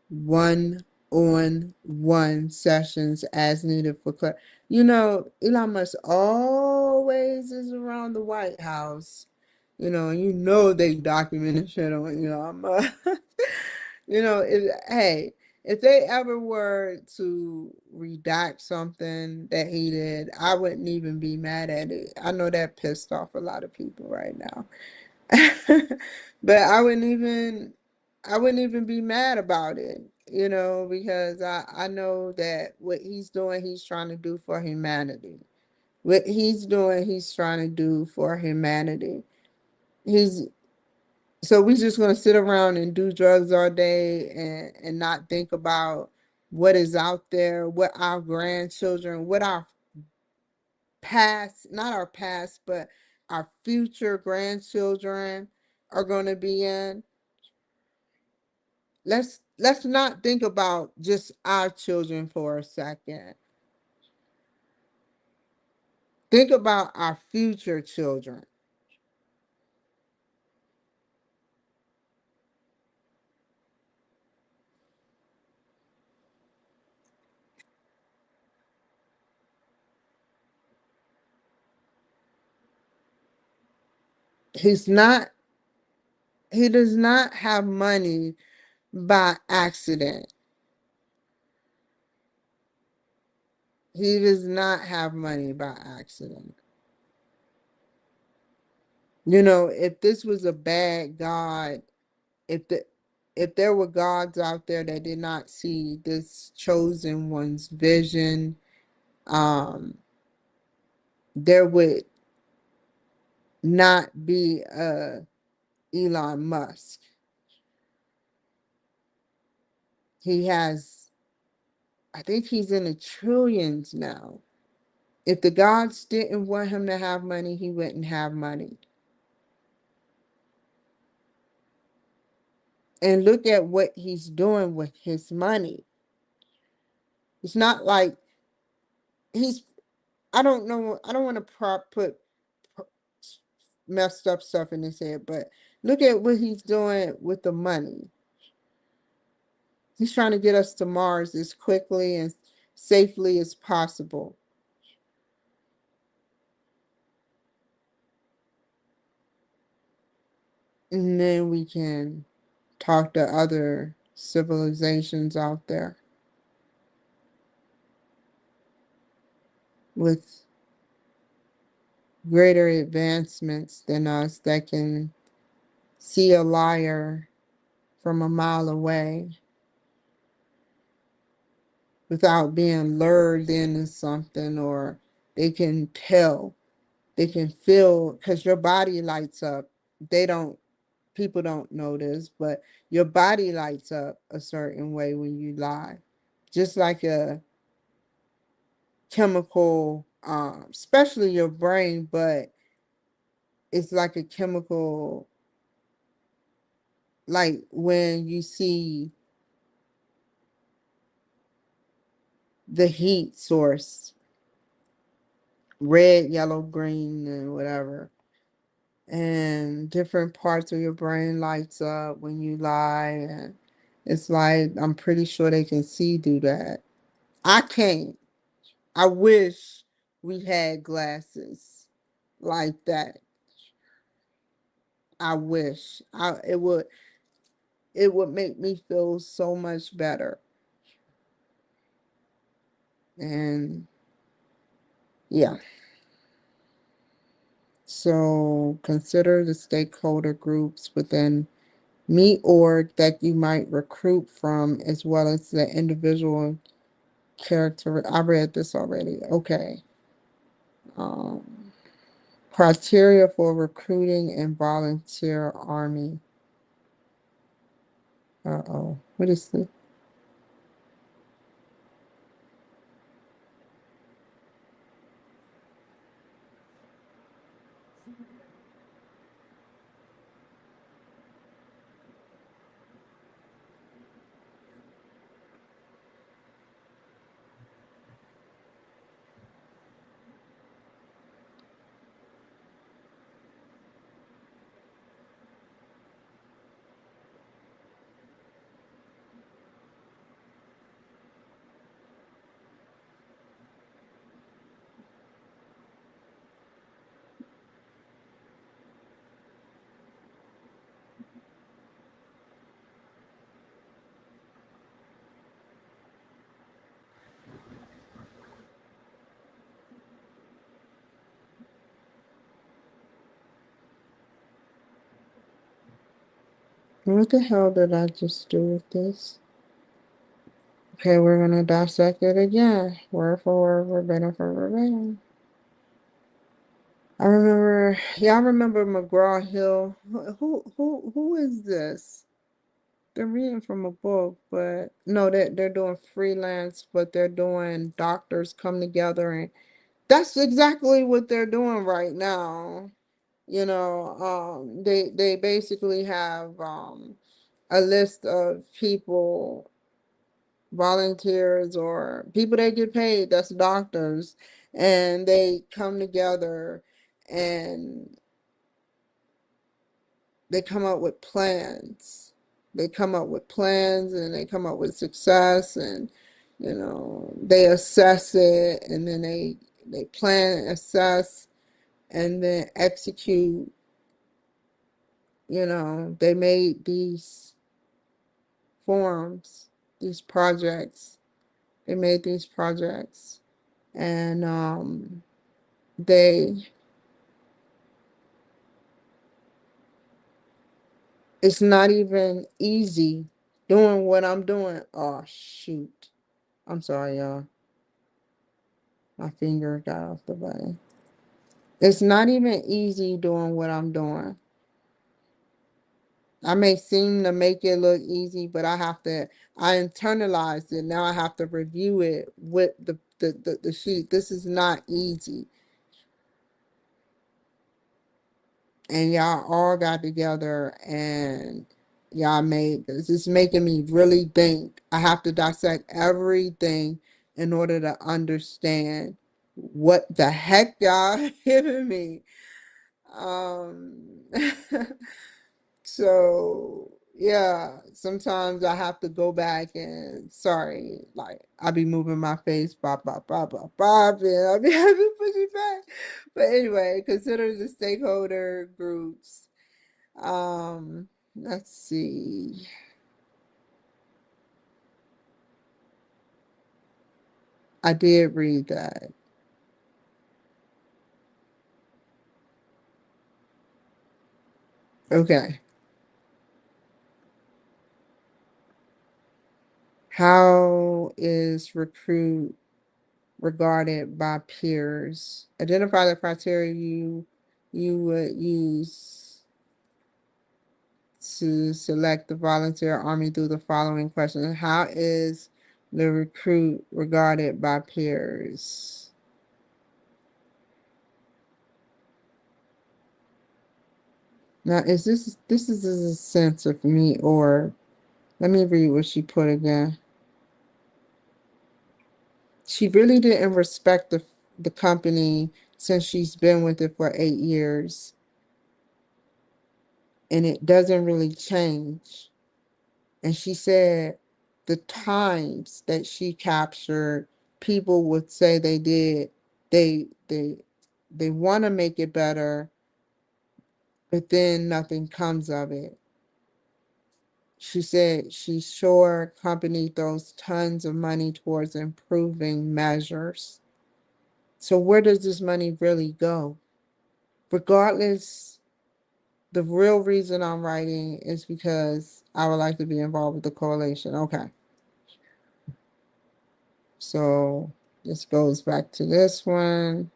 one on one sessions as needed for you know, Elon Musk always is around the White House, and you know they documented shit on Elon Musk. Hey, if they ever were to redact something that he did, I wouldn't even be mad at it. I know that pissed off a lot of people right now. But I wouldn't even be mad about it, because I know that what he's doing, he's trying to do for humanity. What he's doing, he's trying to do for humanity. He's So we just gonna sit around and do drugs all day and not think about what is out there, what our grandchildren, what our past, not our past, but our future grandchildren are gonna be in. Let's not think about just our children for a second. Think about our future children. He's not he does not have money by accident. He does not have money by accident. If this was a bad God, if the if there were gods out there that did not see this chosen one's vision, um, there would not be a Elon Musk. He has, I think he's in the trillions now. If the gods didn't want him to have money, he wouldn't have money. And look at what he's doing with his money. It's not like he's, I don't know, I don't want to put messed up stuff in his head, but look at what he's doing with the money. He's trying to get us to Mars as quickly and safely as possible. And then we can talk to other civilizations out there with greater advancements than us that can see a liar from a mile away. without being lured into something, or they can tell, they can feel, because your body lights up. They don't, people don't know this, but your body lights up a certain way when you lie. Just like a chemical, especially your brain, but it's like a chemical, like when you see the heat source, red, yellow, green, and whatever. And different parts of your brain lights up when you lie. And it's like, I'm pretty sure they can see do that. I can't. I wish we had glasses like that. I wish. It would make me feel so much better. And yeah. So consider the stakeholder groups within me org that you might recruit from, as well as the individual character. I read this already. Okay. Um, Criteria for recruiting and volunteer army. Uh-oh. What is this? What the hell did I just do with this? Okay, we're gonna dissect it again. Word for word, verbatim for verbatim. I remember, y'all remember McGraw Hill? Who is this? They're reading from a book, but no, they're doing freelance, but they're doing doctors come together, and that's exactly what they're doing right now. They basically have a list of people, volunteers or people that get paid, that's doctors, and they come together and they come up with plans. They come up with plans and they come up with success, and they assess it, and then they plan, assess, and then execute. They made these forms, these projects. They made these projects, and they it's not even easy doing what I'm doing. Oh shoot. I'm sorry, y'all. My finger got off the button. It's not even easy doing what I'm doing. I may seem to make it look easy, but I internalized it. Now I have to review it with the sheet. This is not easy. And y'all all got together and y'all made this. It's making me really think. I have to dissect everything in order to understand what the heck y'all giving me. Um, so yeah, sometimes I have to go back and sorry, like I be moving my face, bop, bop, bop, bop, bop, and I'll be having to push it back. But anyway, consider the stakeholder groups. Let's see. I did read that. Okay. How is recruit regarded by peers? Identify the criteria you would use to select the volunteer army through the following questions. How is the recruit regarded by peers? Now, is this is a sense of me, or let me read what she put again. She really didn't respect the company since she's been with it for 8 years, and it doesn't really change. And she said the times that she captured, people would say they they they want to make it better, but then nothing comes of it. She said she's sure company throws tons of money towards improving measures. So where does this money really go? Regardless, the real reason I'm writing is because I would like to be involved with the coalition. Okay. So this goes back to this one.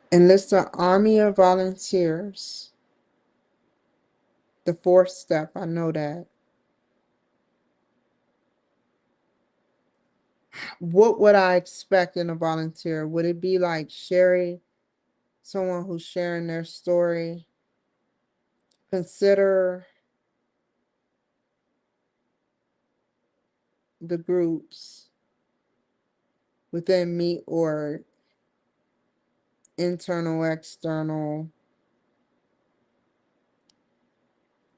Enlist an army of volunteers. The fourth step, I know that. What would I expect in a volunteer? Would it be like someone who's sharing their story? Consider the groups within me or internal, external,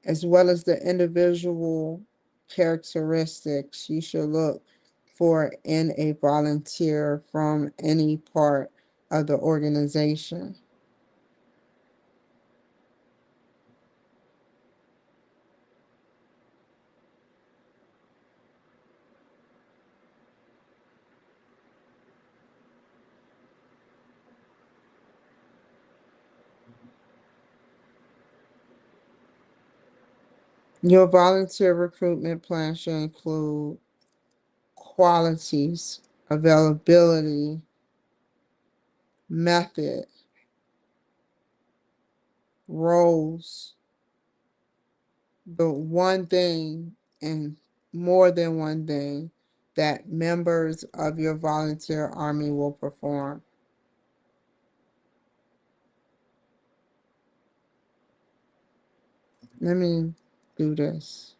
as well as the individual characteristics you should look for in a volunteer from any part of the organization. Your volunteer recruitment plan should include qualities, availability, method, roles, the one thing and more than one thing that members of your volunteer army will perform. Let me do this.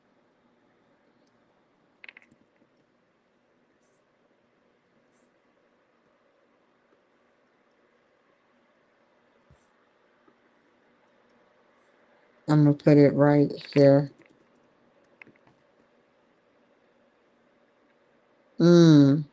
I'm gonna put it right here. Mm.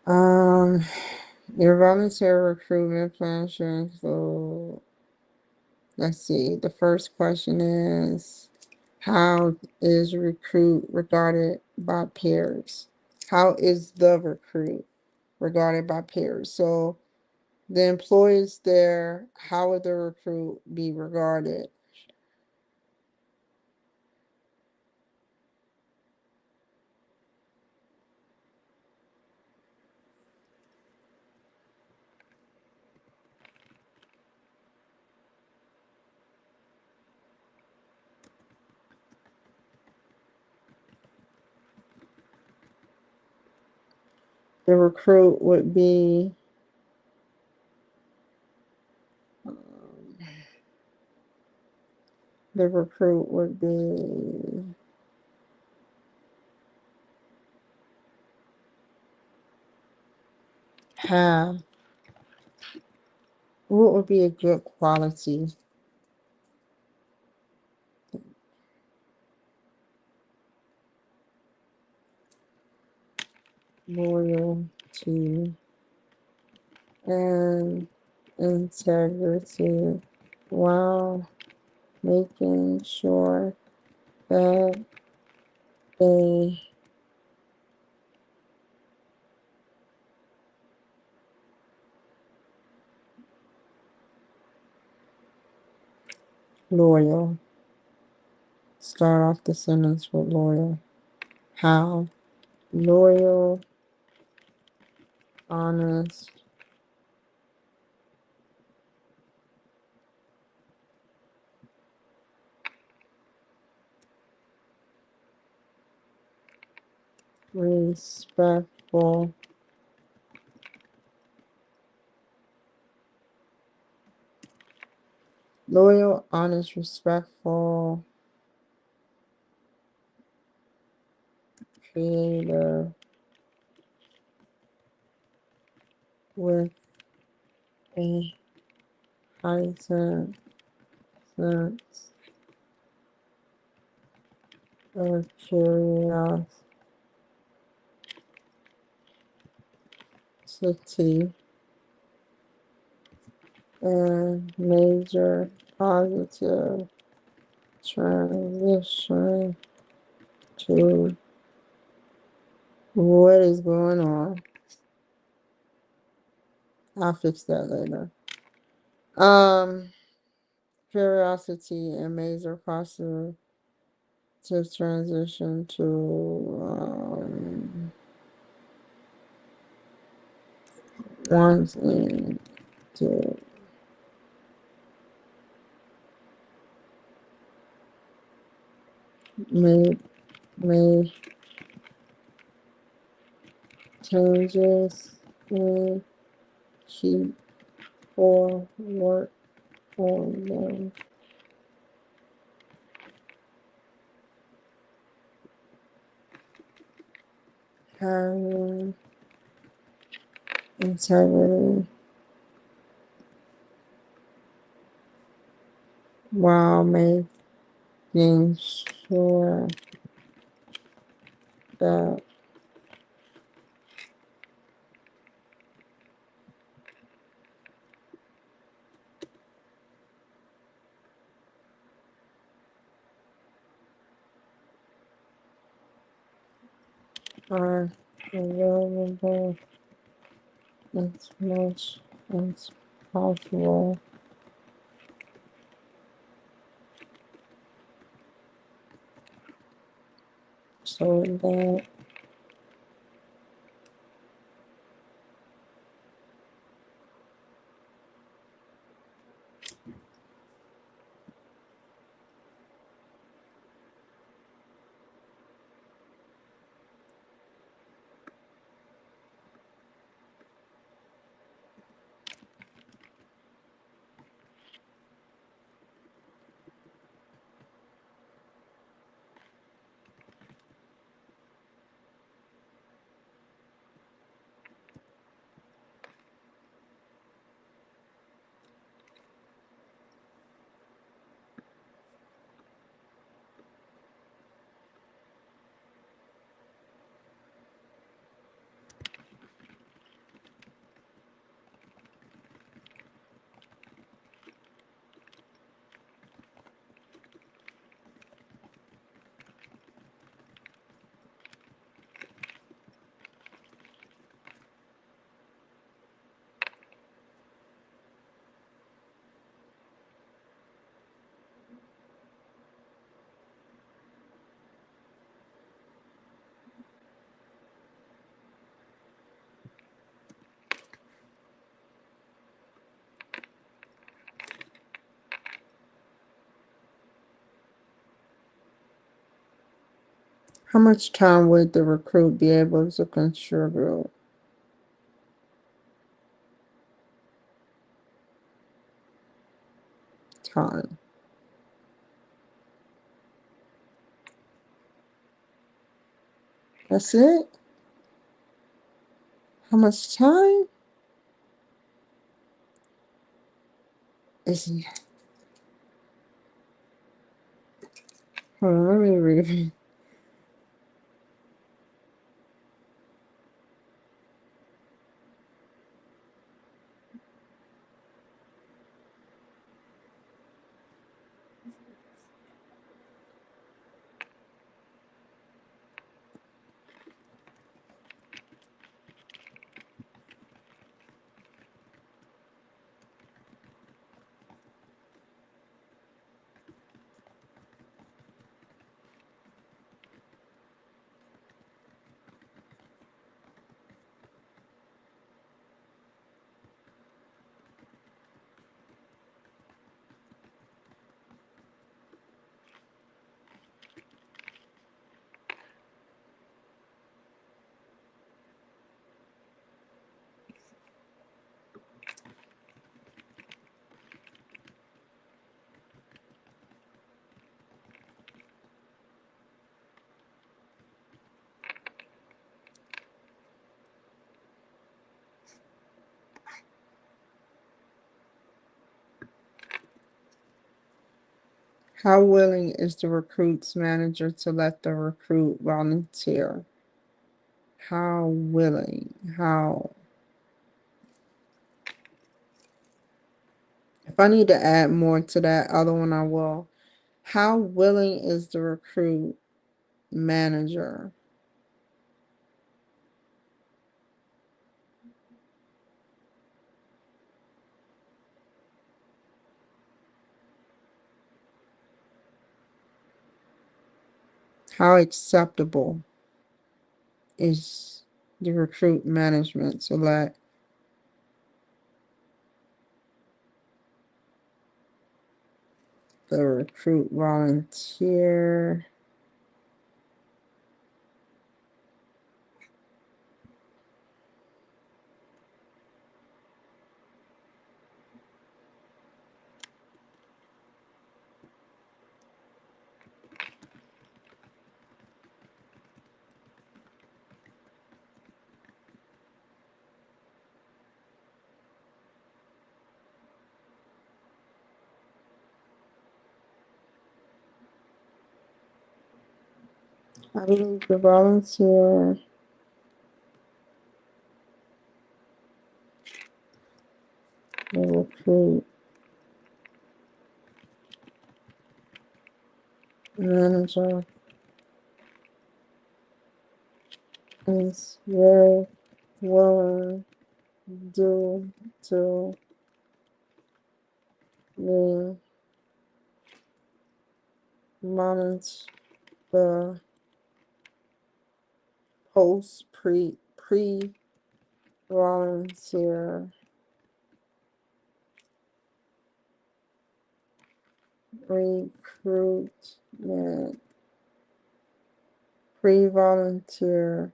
Um, your volunteer recruitment plan should include, let's see, the first question is, how is recruit regarded by peers? How is the recruit regarded by peers? So the employees there, how would the recruit be regarded? The recruit would be um, the recruit would be have, what would be a good quality? Loyalty and integrity while making sure that they loyal. Start off the sentence with loyal. How? Loyal, honest, respectful, loyal, honest, respectful, creative, with a heightened sense of curiosity, and major positive transition to what is going on. I'll fix that later. Curiosity and major positive transition to wanting to make changes and keep or work on them. Having integrity while making sure that are available as much as possible so that how much time would the recruit be able to contribute? Time. That's it? How much time? It's, hold on, let me read. How willing is the recruit's manager to let the recruit volunteer? How willing? How? If I need to add more to that other one, I will. How willing is the recruit manager? How acceptable is the recruit management to let the recruit volunteer? I believe the volunteer the recruit manager is very willing due to the manage the post pre volunteer recruitment pre volunteer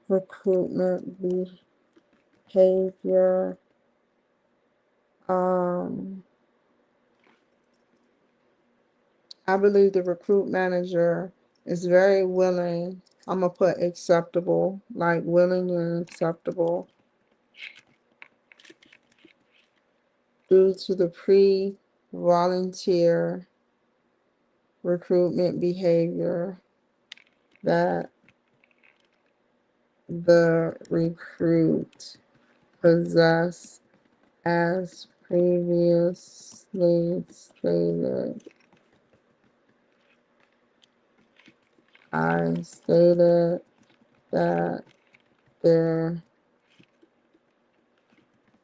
recruitment behavior. Um, I believe the recruit manager is very willing. I'm gonna put acceptable, like willing and acceptable, due to the pre-volunteer recruitment behavior that the recruit possess as previously stated. I stated that their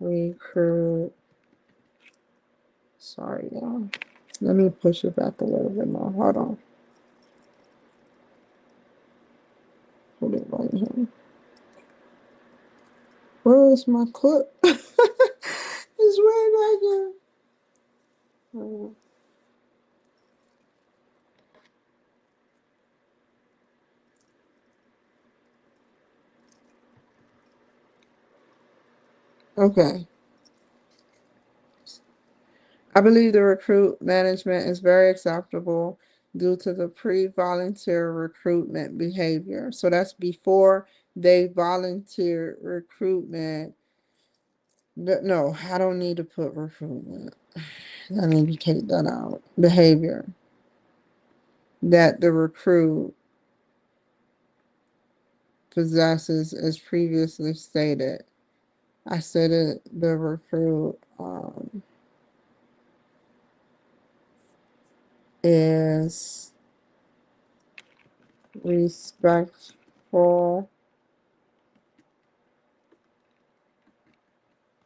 recruit, sorry y'all. Let me push it back a little bit more. Hold on. Put it right here. Where is my clip? It's way back here. Okay. I believe the recruit management is very acceptable due to the pre-volunteer recruitment behavior. So that's before they volunteer recruitment. No, I don't need to put recruitment. I need to take that out. Behavior that the recruit possesses as previously stated. I said it, the recruit is respectful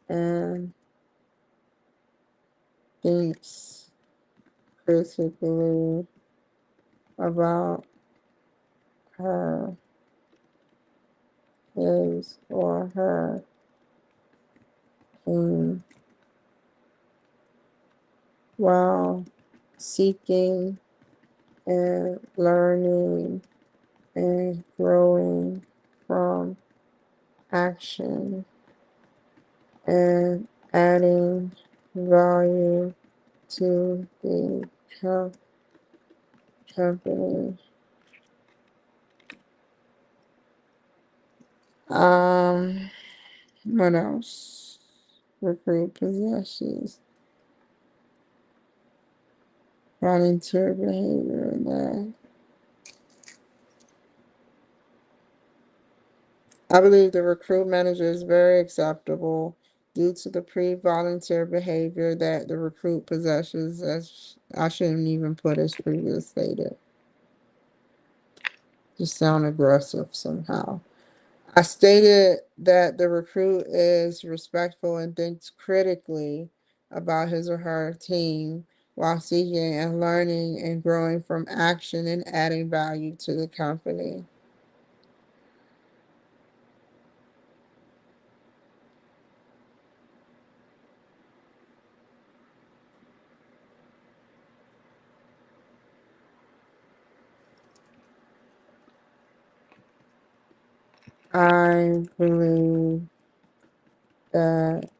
and thinks critically about her, his, or her team while seeking and learning and growing from action and adding value to the company. Um, what else? Recruit possessions, volunteer behavior. That I believe the recruit manager is very acceptable due to the pre-volunteer behavior that the recruit possesses. As I shouldn't even put as previous stated. Just sound aggressive somehow. I stated that the recruit is respectful and thinks critically about his or her team while seeking and learning and growing from action and adding value to the company. I believe that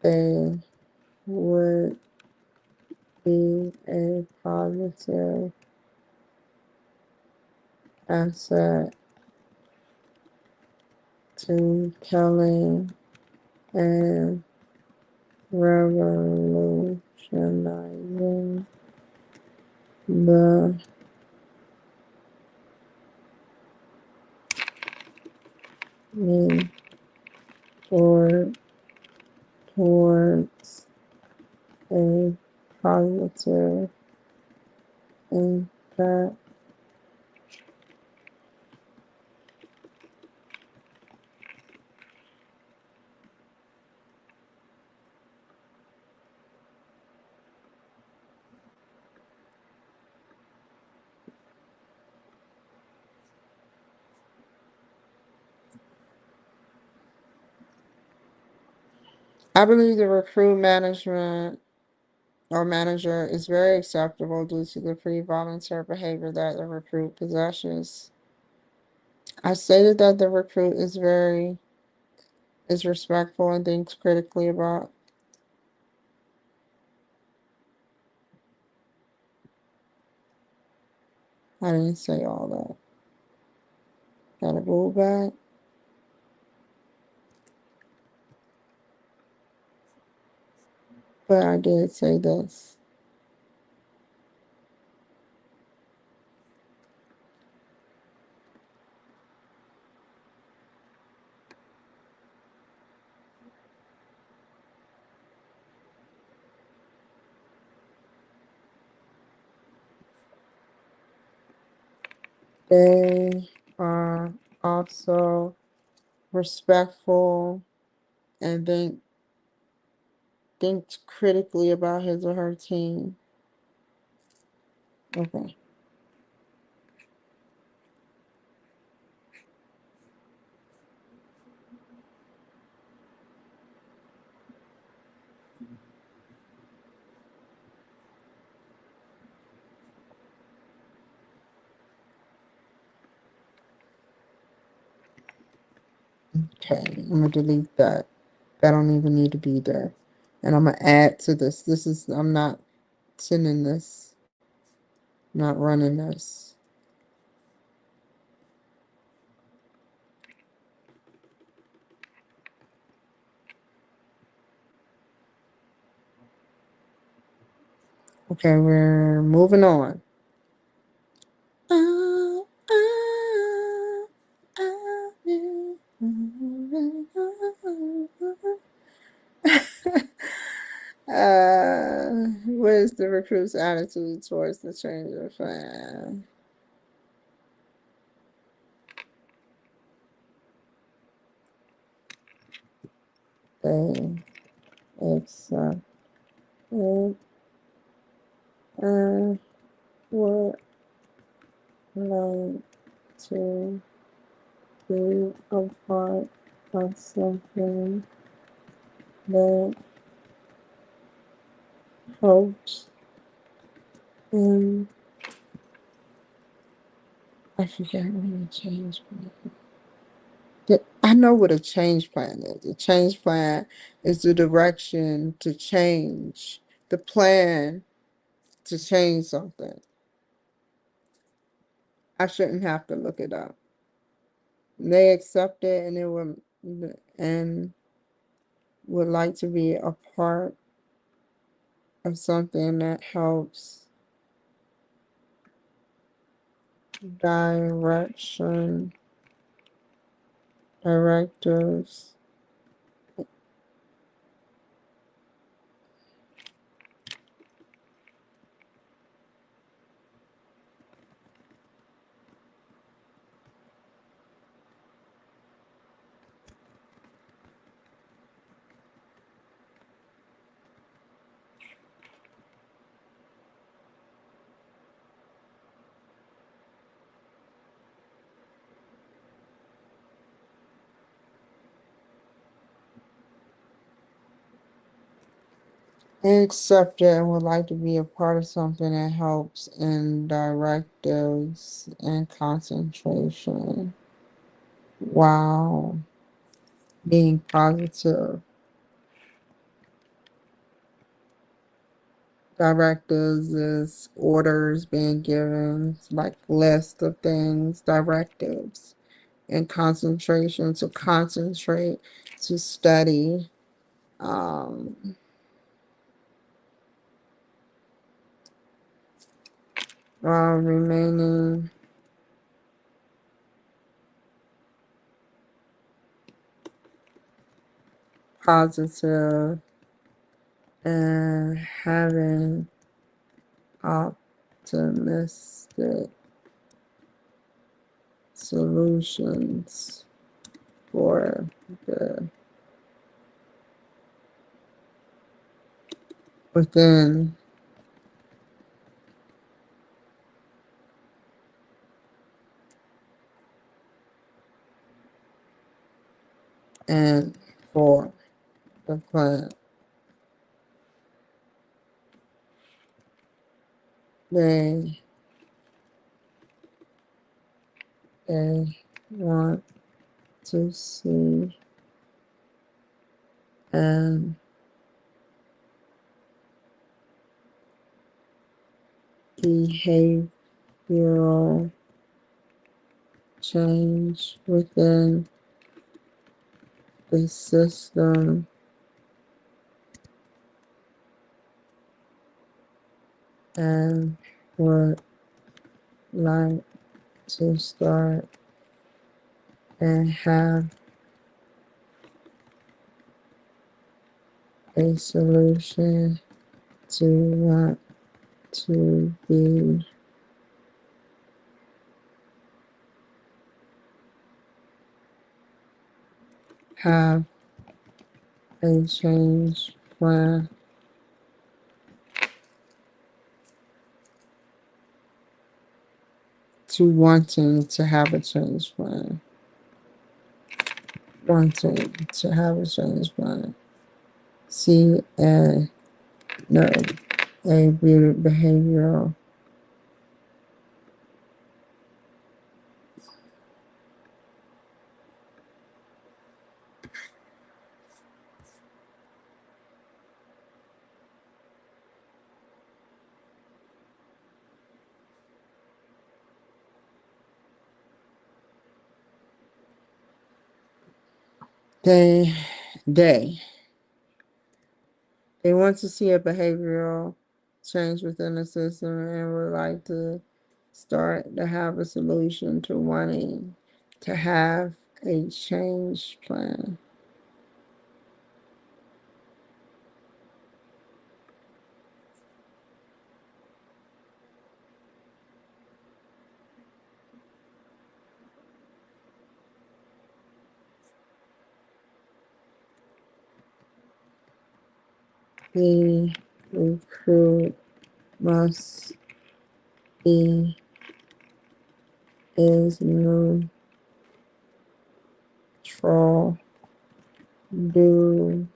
they would be a positive asset to telling and revolutionizing the need for towards a positive impact. I believe the recruit management or manager is very acceptable due to the pre-volunteer behavior that the recruit possesses. I stated that the recruit is respectful and thinks critically about. I didn't say all that. Gotta go back. But I did say this. They are also respectful and thinks critically about his or her team. Okay. Okay. I'm gonna delete that. That don't even need to be there. And I'm gonna add to this. I'm not sending this, not running this. Okay, we're moving on. Ah, ah, ah, what is the recruit's attitude towards the change of plan? They accept it and would like to be a part of something that helps in, I forget what the change plan. I know what a change plan is. A change plan is the direction to change, the plan to change something. I shouldn't have to look it up. They accept it and would like to be a part of something that helps direction directors accept it and would like to be a part of something that helps in directives and concentration while being positive. Directives is orders being given, like list of things, directives, and concentration to concentrate, to study, um, while remaining positive and having optimistic solutions for the within and for the plan. They they want to see and behavioral change within the system and would like to start and have a solution to want to be have a change plan to wanting to have a change plan. Wanting to have a change plan. See a no a behavioral they they they want to see a behavioral change within the system and would like to start to have a solution to wanting to have a change plan. The recruit must be is neutral due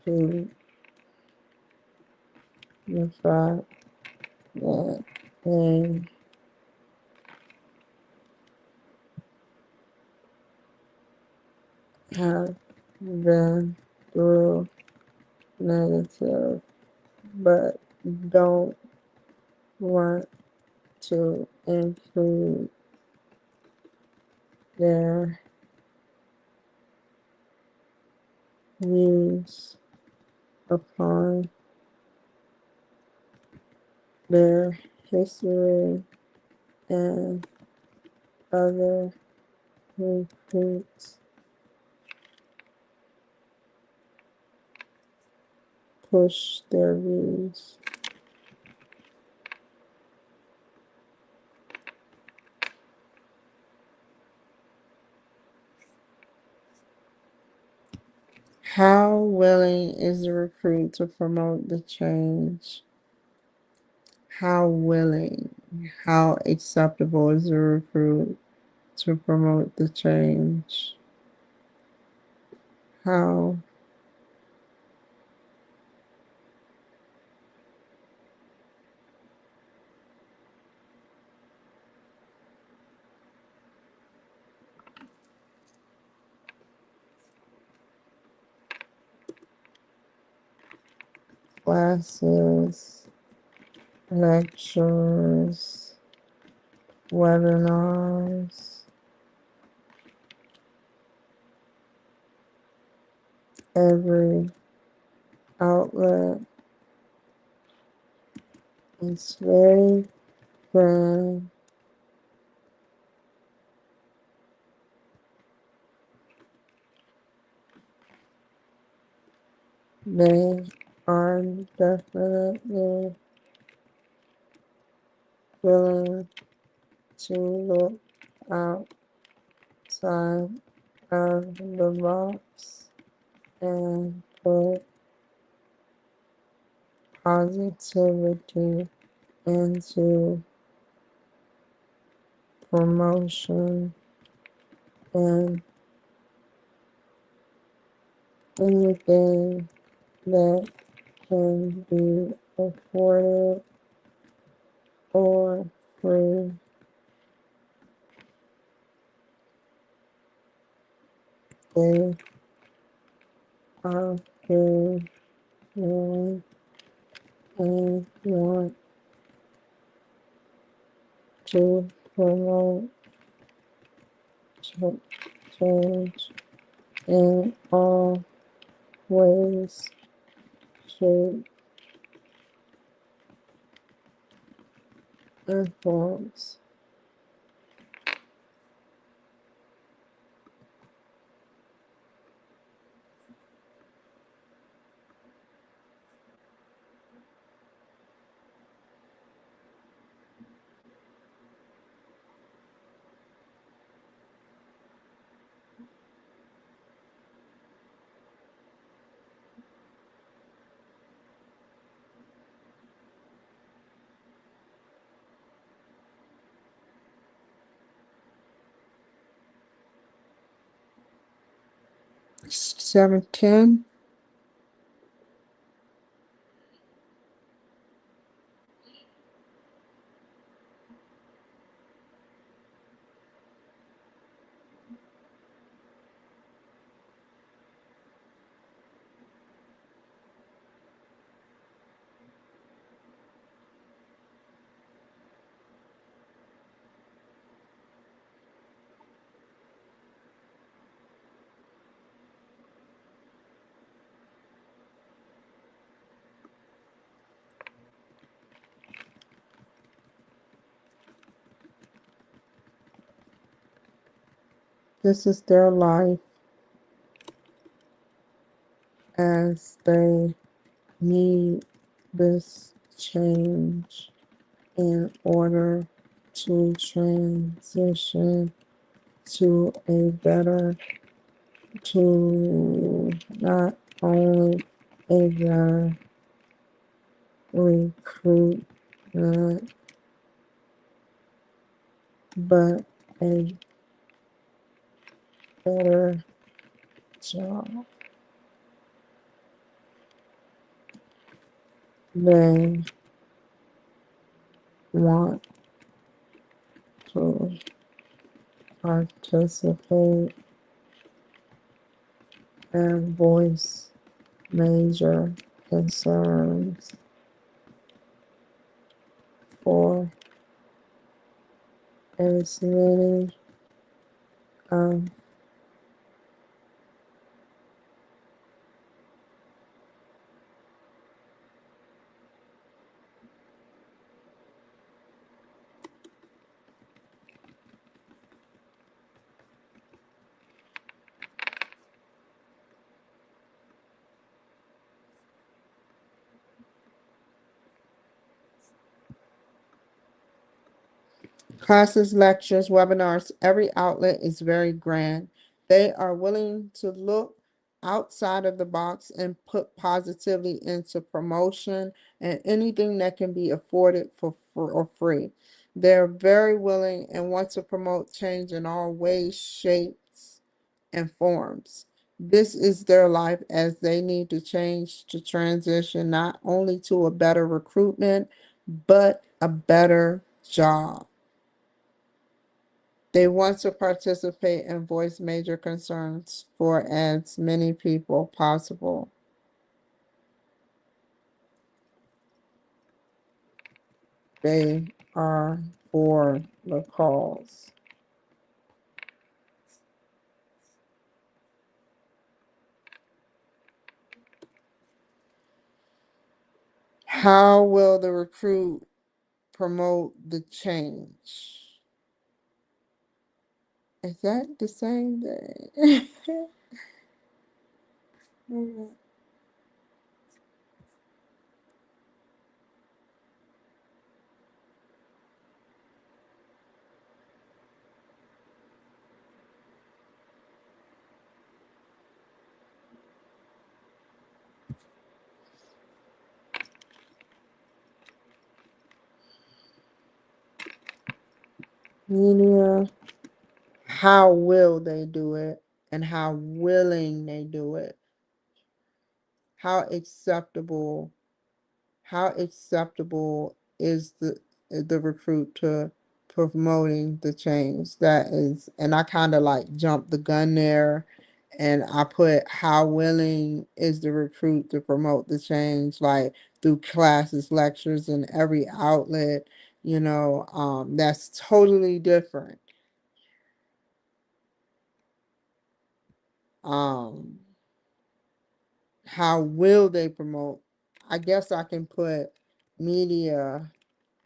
to the fact that they have been through negative but don't want to include their views upon their history and other recruits push their views. How willing is the recruit to promote the change? How willing, how acceptable is the recruit to promote the change? How classes, lectures, webinars, every outlet is very grand. They are definitely willing to look outside of the box and put positivity into promotion and anything that can be afforded or free. They are very willing and want to promote change in all ways, shape, and forms. Seven ten. This is their life as they need this change in order to transition to a better, to not only a better recruitment, but a better job. They want to participate and voice major concerns for as many of classes, lectures, webinars, every outlet is very grand. They are willing to look outside of the box and put positively into promotion and anything that can be afforded for free. They're very willing and want to promote change in all ways, shapes, and forms. This is their life as they need to change to transition not only to a better recruitment, but a better job. They want to participate and voice major concerns for as many people possible. They are for the cause. How will the recruit promote the change? Is that the same thing? Media, how will they do it and how willing they do it? How acceptable how acceptable is the recruit to promoting the change? That is, and I kind of like jumped the gun there, and I put how willing is the recruit to promote the change, like through classes, lectures, and every outlet. That's totally different. um how will they promote? I guess I can put media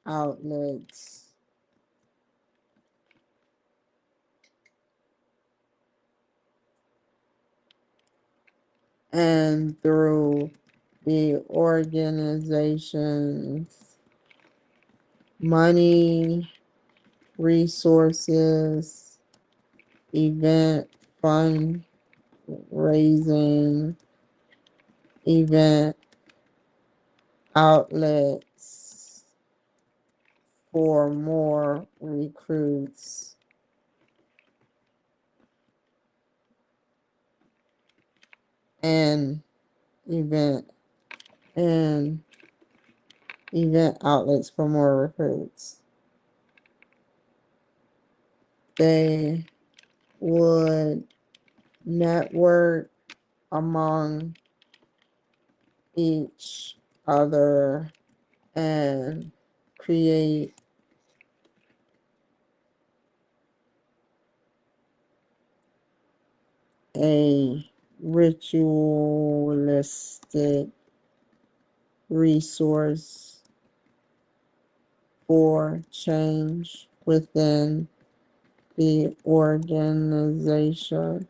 outlets and through the organization's money, resources, event fundraising, event outlets for more recruits, and event and event outlets for more recruits. They would network among each other and create a ritualistic resource for change within the organization.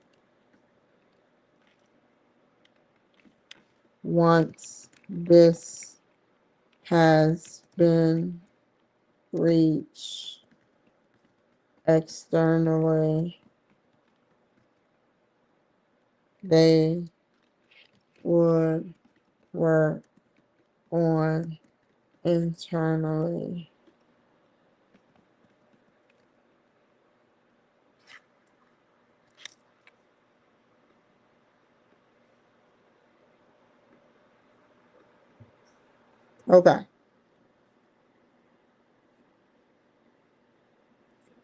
Once this has been reached externally, they would work on internally. Okay.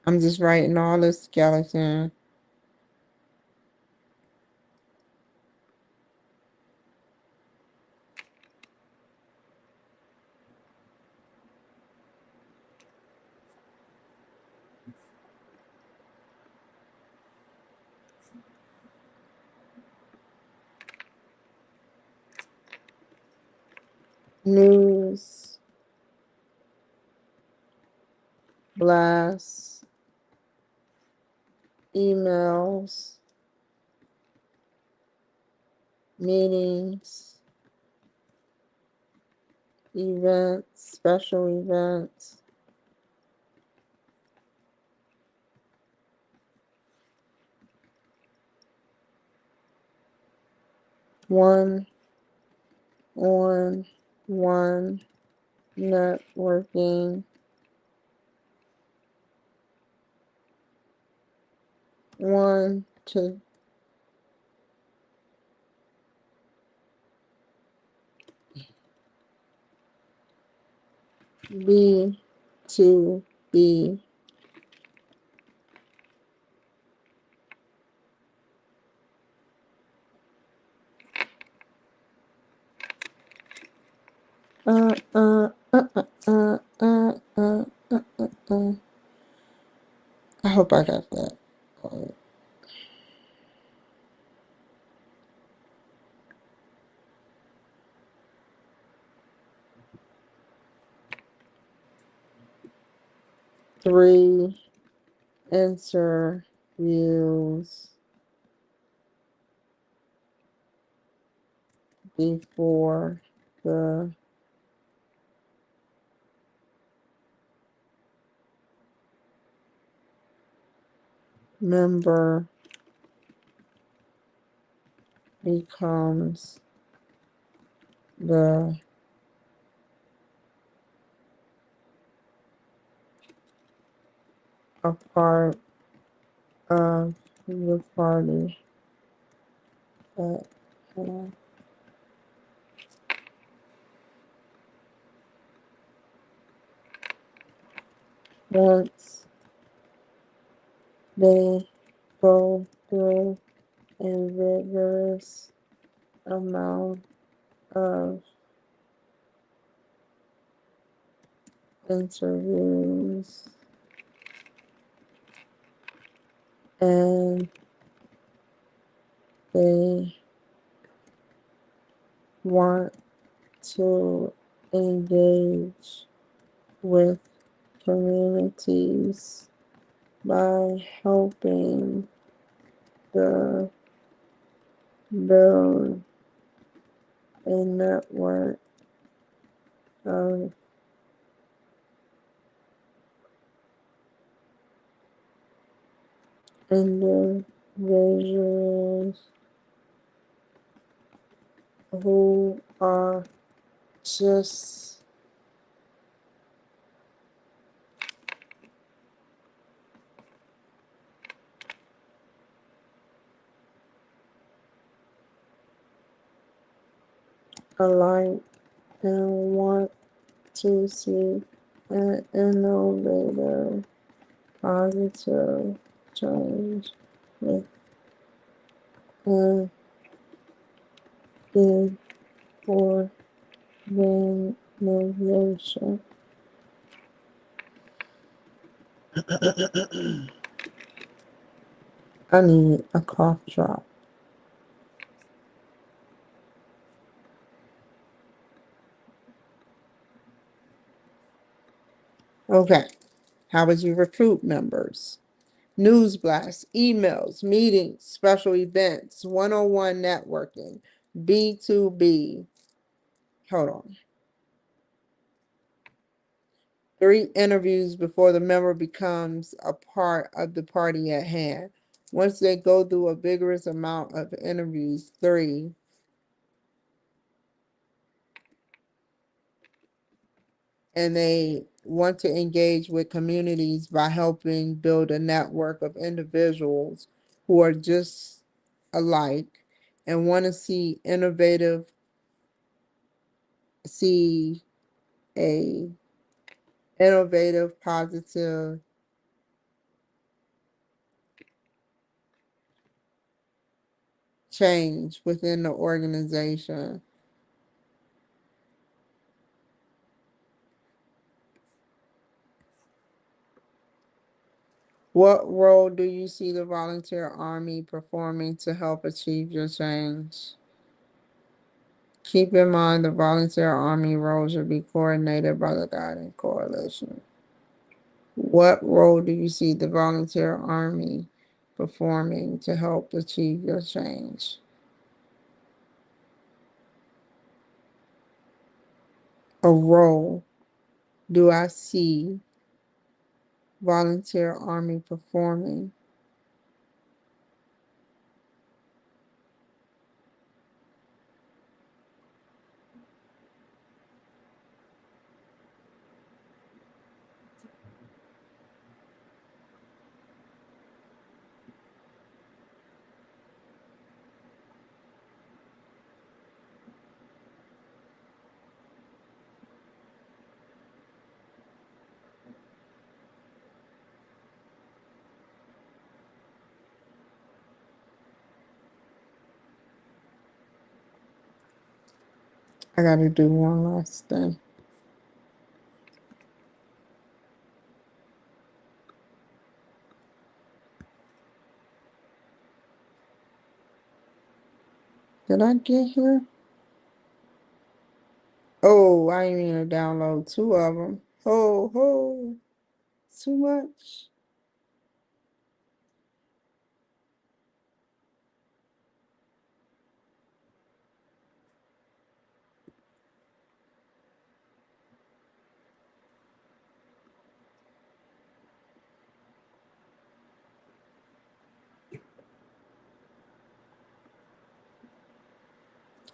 I'm just writing all this skeleton. News, blasts, emails, meetings, events, special events, one on one networking, one to be to be. Uh, uh, uh, uh, uh, uh, uh, uh. I hope I got that. 3 interviews before the member becomes the a part of the party. But, once they go through a vigorous amount of interviews and they want to engage with communities by helping the build a network of individuals who are just alike and want to see an innovative, positive change with a big organization. I need a cough drop. Okay. How would you recruit members? news blasts, emails, meetings, special events, one-on-one networking, B2B. Hold on. 3 interviews before the member becomes a part of the party at hand. Once they go through a vigorous amount of interviews, 3, and they want to engage with communities by helping build a network of individuals who are just alike and want to see a innovative, positive change within the organization. What role do you see the volunteer army performing to help achieve your change? Keep in mind the volunteer army role should be coordinated by the guiding coalition. What role do you see the volunteer army performing to help achieve your change? A role do I see volunteer army performing? I gotta do one last thing. Did I get here? Oh, I ain't mean to download 2 of them. Ho, ho, too much.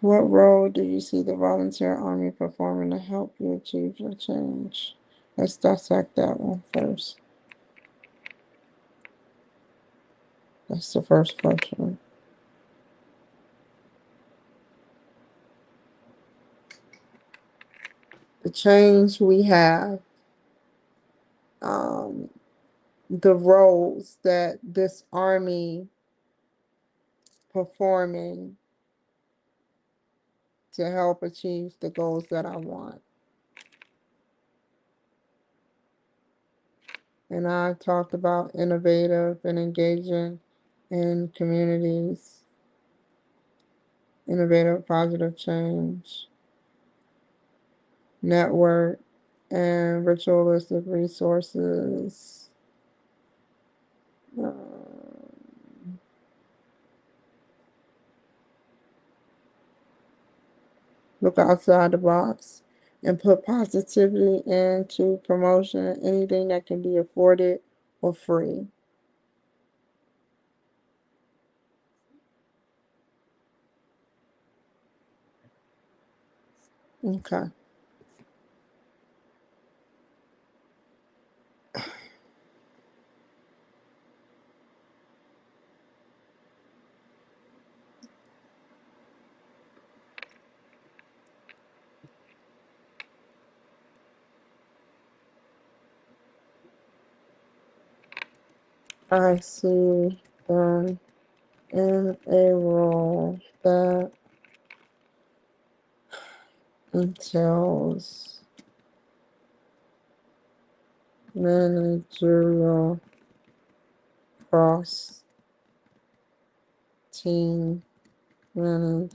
What role do you see the volunteer army performing to help you achieve your change? Let's dissect that one first. That's the first question. The change we have, um, the roles that this army performing to help achieve the goals that I want. And I talked about innovative and engaging in communities, innovative positive change, network, and ritualistic resources. Look outside the box and put positivity into promotion, anything that can be afforded or free. Okay. I see them in a role that entails managerial cross team management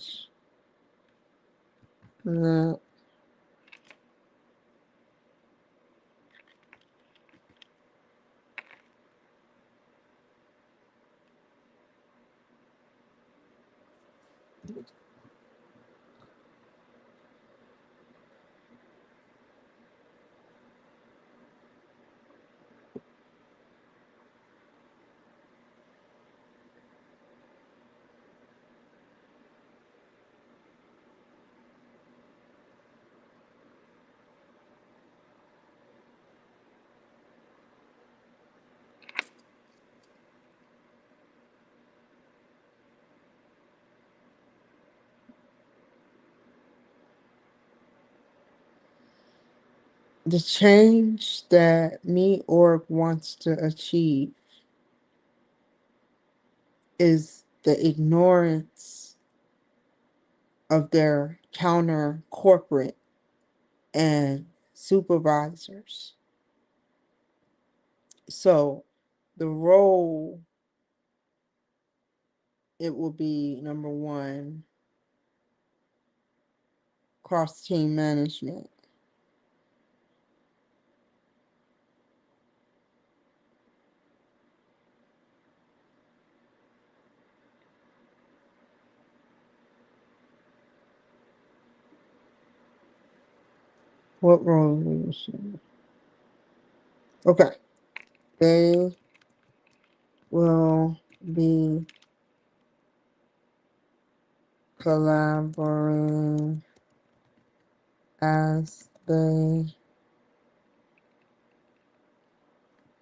The change that me.org wants to achieve is the ignorance of their counter corporate and supervisors. So the role, it will be number one, cross team management. What role leadership? Okay. They will be collaborating as they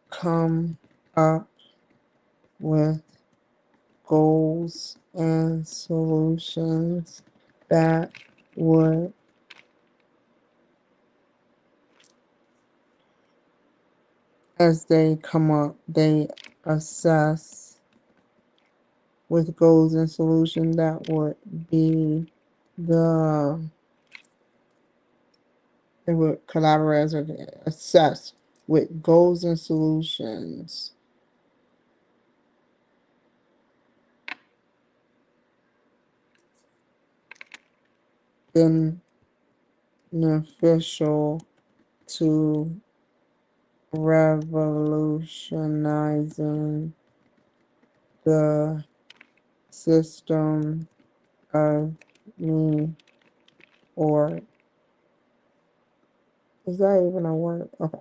come up with goals and solutions that would as they come up, they assess with goals and solutions that would be the they would collaborate as they assess with goals and solutions. Beneficial to revolutionizing the system of me or is that even a word? Okay.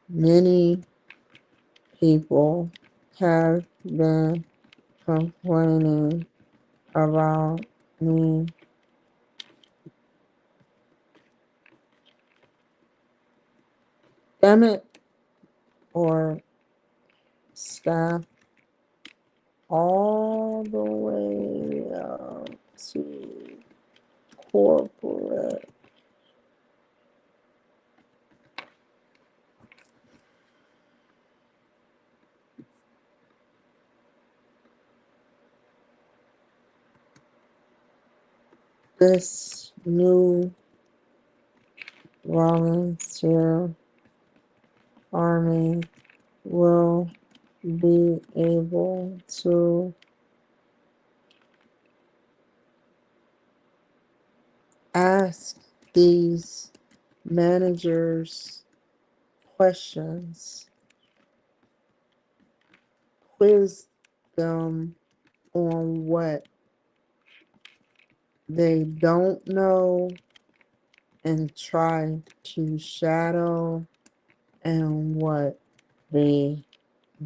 Many people have been complaining about me. Damn it, or staff all the way up to corporate. This new volunteer army will be able to ask these managers questions, quiz them on what they don't know, and try to shadow and what they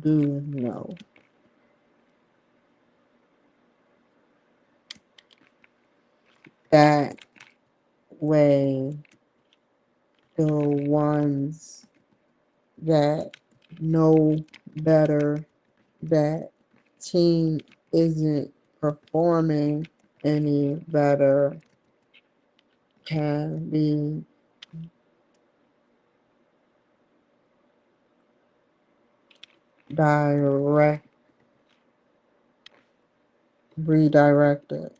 do know. That way, the ones that know better, that team isn't performing any better, can be direct redirected.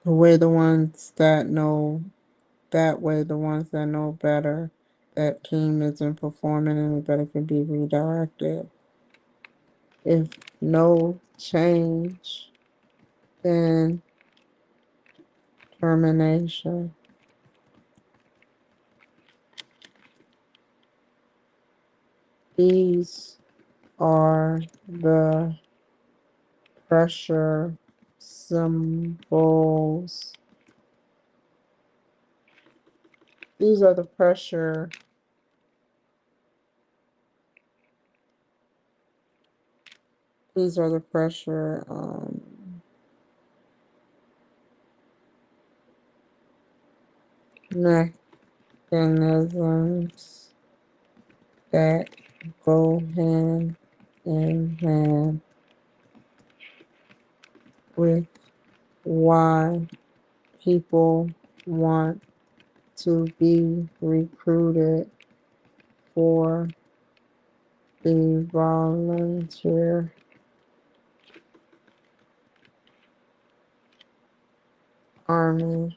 The way the ones that know that way the ones that know better that team isn't performing any better can be redirected. If no change, then termination. These are the pressure symbols. These are the pressure these are the pressure mechanisms that go hand in hand with why people want to be recruited for the volunteer army.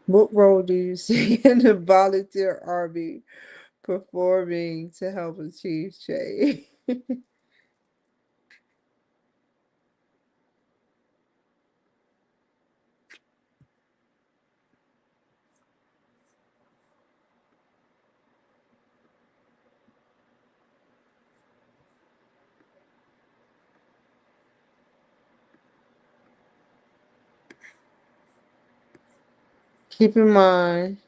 What role do you see in the volunteer army performing to help achieve change? Keep in mind,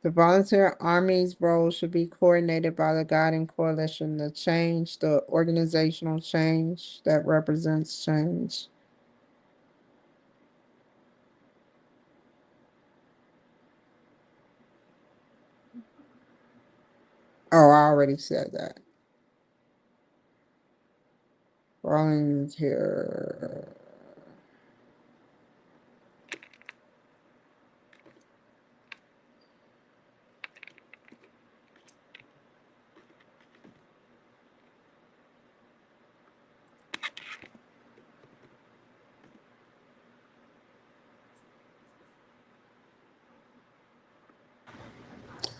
the volunteer army's role should be coordinated by the guiding coalition, the change, the organizational change that represents change. Oh, I already said that. Volunteer.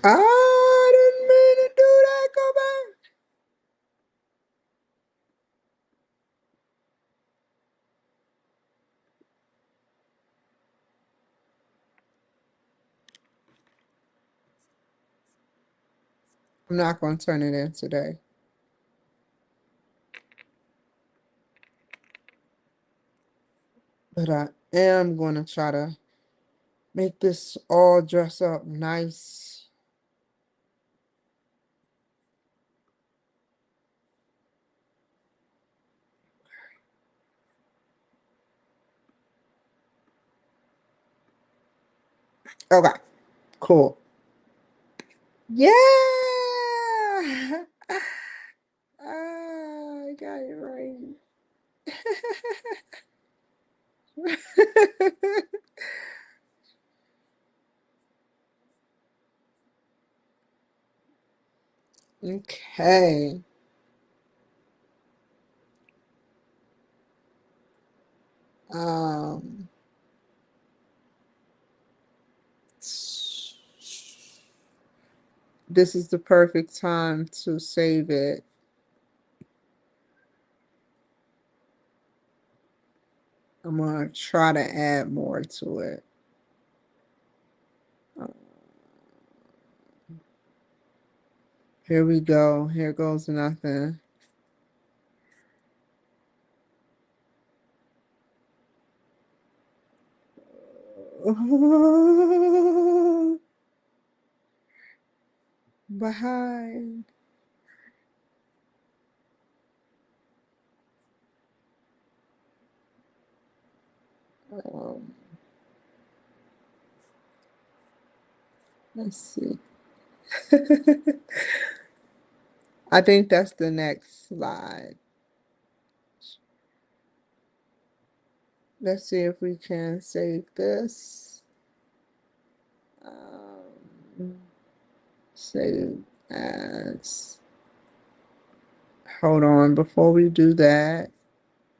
I didn't mean to do that. Go back. I'm not going to turn it in today, but I am going to try to make this all dress up nice. Okay, cool. Yeah! I got it right. Okay. Um, this is the perfect time to save it. I'm gonna try to add more to it. Uh, Here we go. Here goes nothing. Behind. Um, let's see. I think that's the next slide. Let's see if we can save this. Um, save as. Hold on. Before we do that,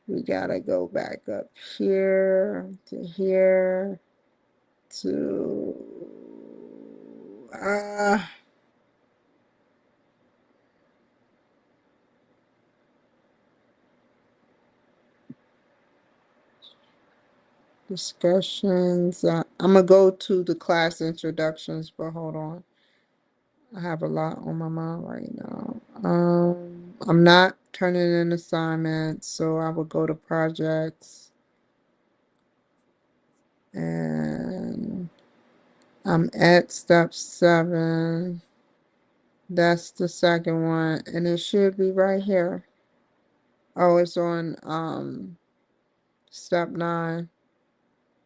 we gotta go back up here to here to discussions. I'm gonna go to the class introductions, but hold on. I have a lot on my mind right now. I'm not turning in assignments, so I will go to projects and I'm at step 7. That's the second one, and it should be right here. Oh, it's on step 9.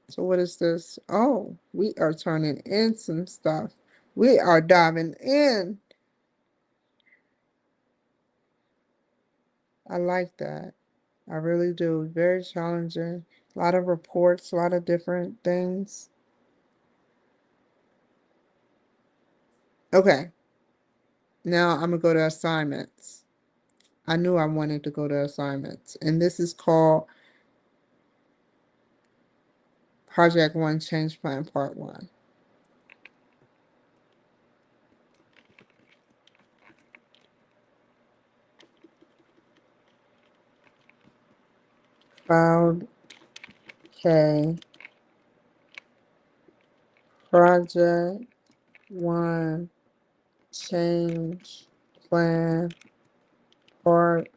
So what is this? Oh, we are turning in some stuff. We are diving in. I like that. I really do. Very challenging. A lot of reports, a lot of different things. Okay, now I'm gonna go to assignments. I knew I wanted to go to assignments, and this is called Project 1 Change Plan Part 1. Cloud K Project 1 Change Plan Part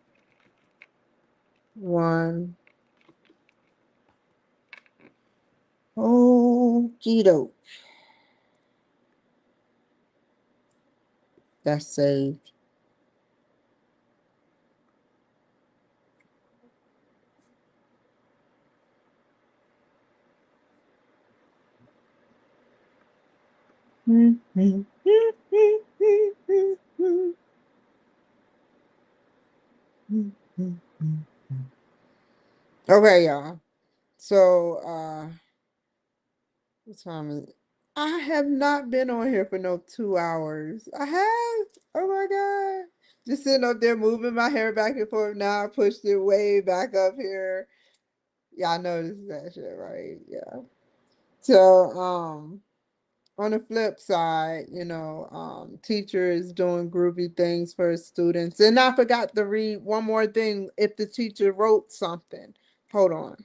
1. Oh, Keto. That's saved. Okay, y'all. So, what time is it? I have not been on here for no 2 hours. I have. Oh my God. Just sitting up there moving my hair back and forth. Now I pushed it way back up here. Y'all noticed that shit, right? Yeah. So, on the flip side, teachers doing groovy things for students. And I forgot to read one more thing. If the teacher wrote something, hold on.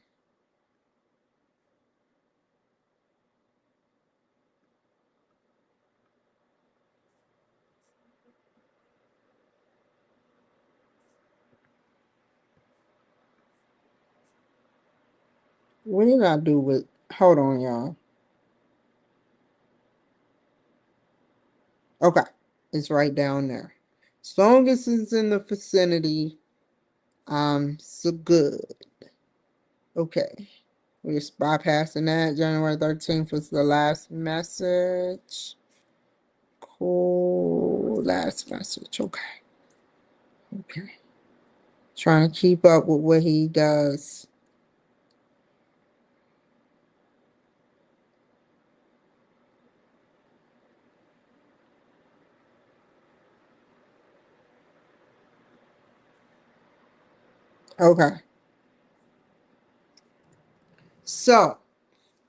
What did I do with, hold on, y'all. Okay, it's right down there. As long as it's in the vicinity, so good. Okay, we're just bypassing that. January 13th was the last message. Cool, last message. Okay, okay. Trying to keep up with what he does. Okay, so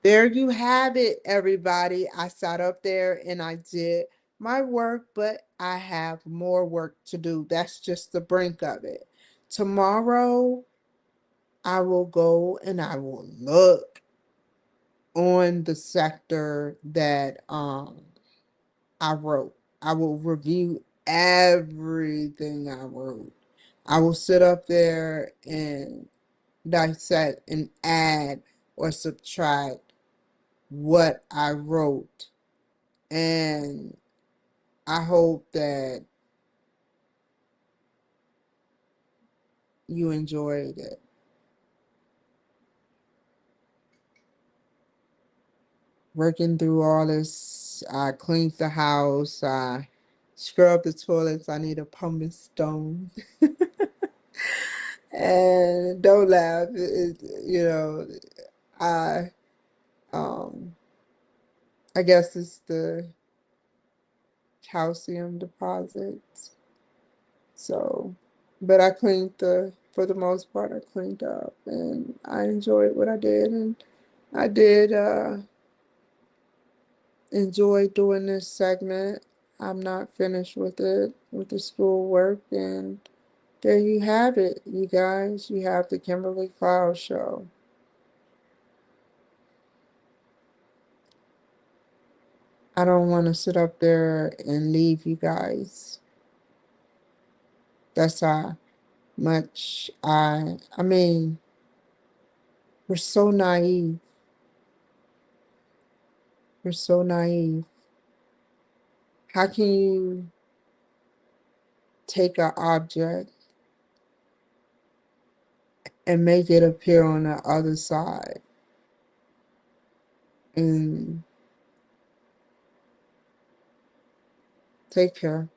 there you have it, everybody. I sat up there and I did my work, but I have more work to do. That's just the brink of it. Tomorrow, I will go and I will look on the sector that I wrote. I will review everything I wrote. I will sit up there and dissect and add or subtract what I wrote. And I hope that you enjoyed it. Working through all this, I cleaned the house, I scrubbed the toilets, I need a pumping stone. And don't laugh, I um I guess it's the calcium deposits. So, but I cleaned for the most part, I cleaned up and I enjoyed what I did. And I did enjoy doing this segment. I'm not finished with it, with the schoolwork. And there you have it, you guys. You have the Kimberly Cloud Show. I don't want to sit up there and leave you guys. That's how much I mean, we're so naive. We're so naive. How can you take an object and make it appear on the other side? And take care.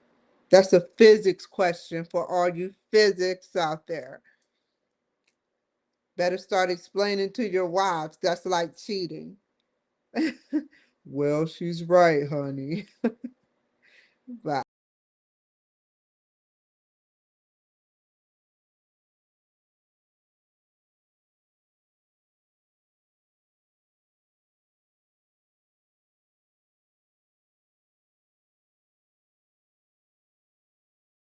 That's a physics question for all you physics out there. Better start explaining to your wives. That's like cheating. Well, she's right, honey. Bye.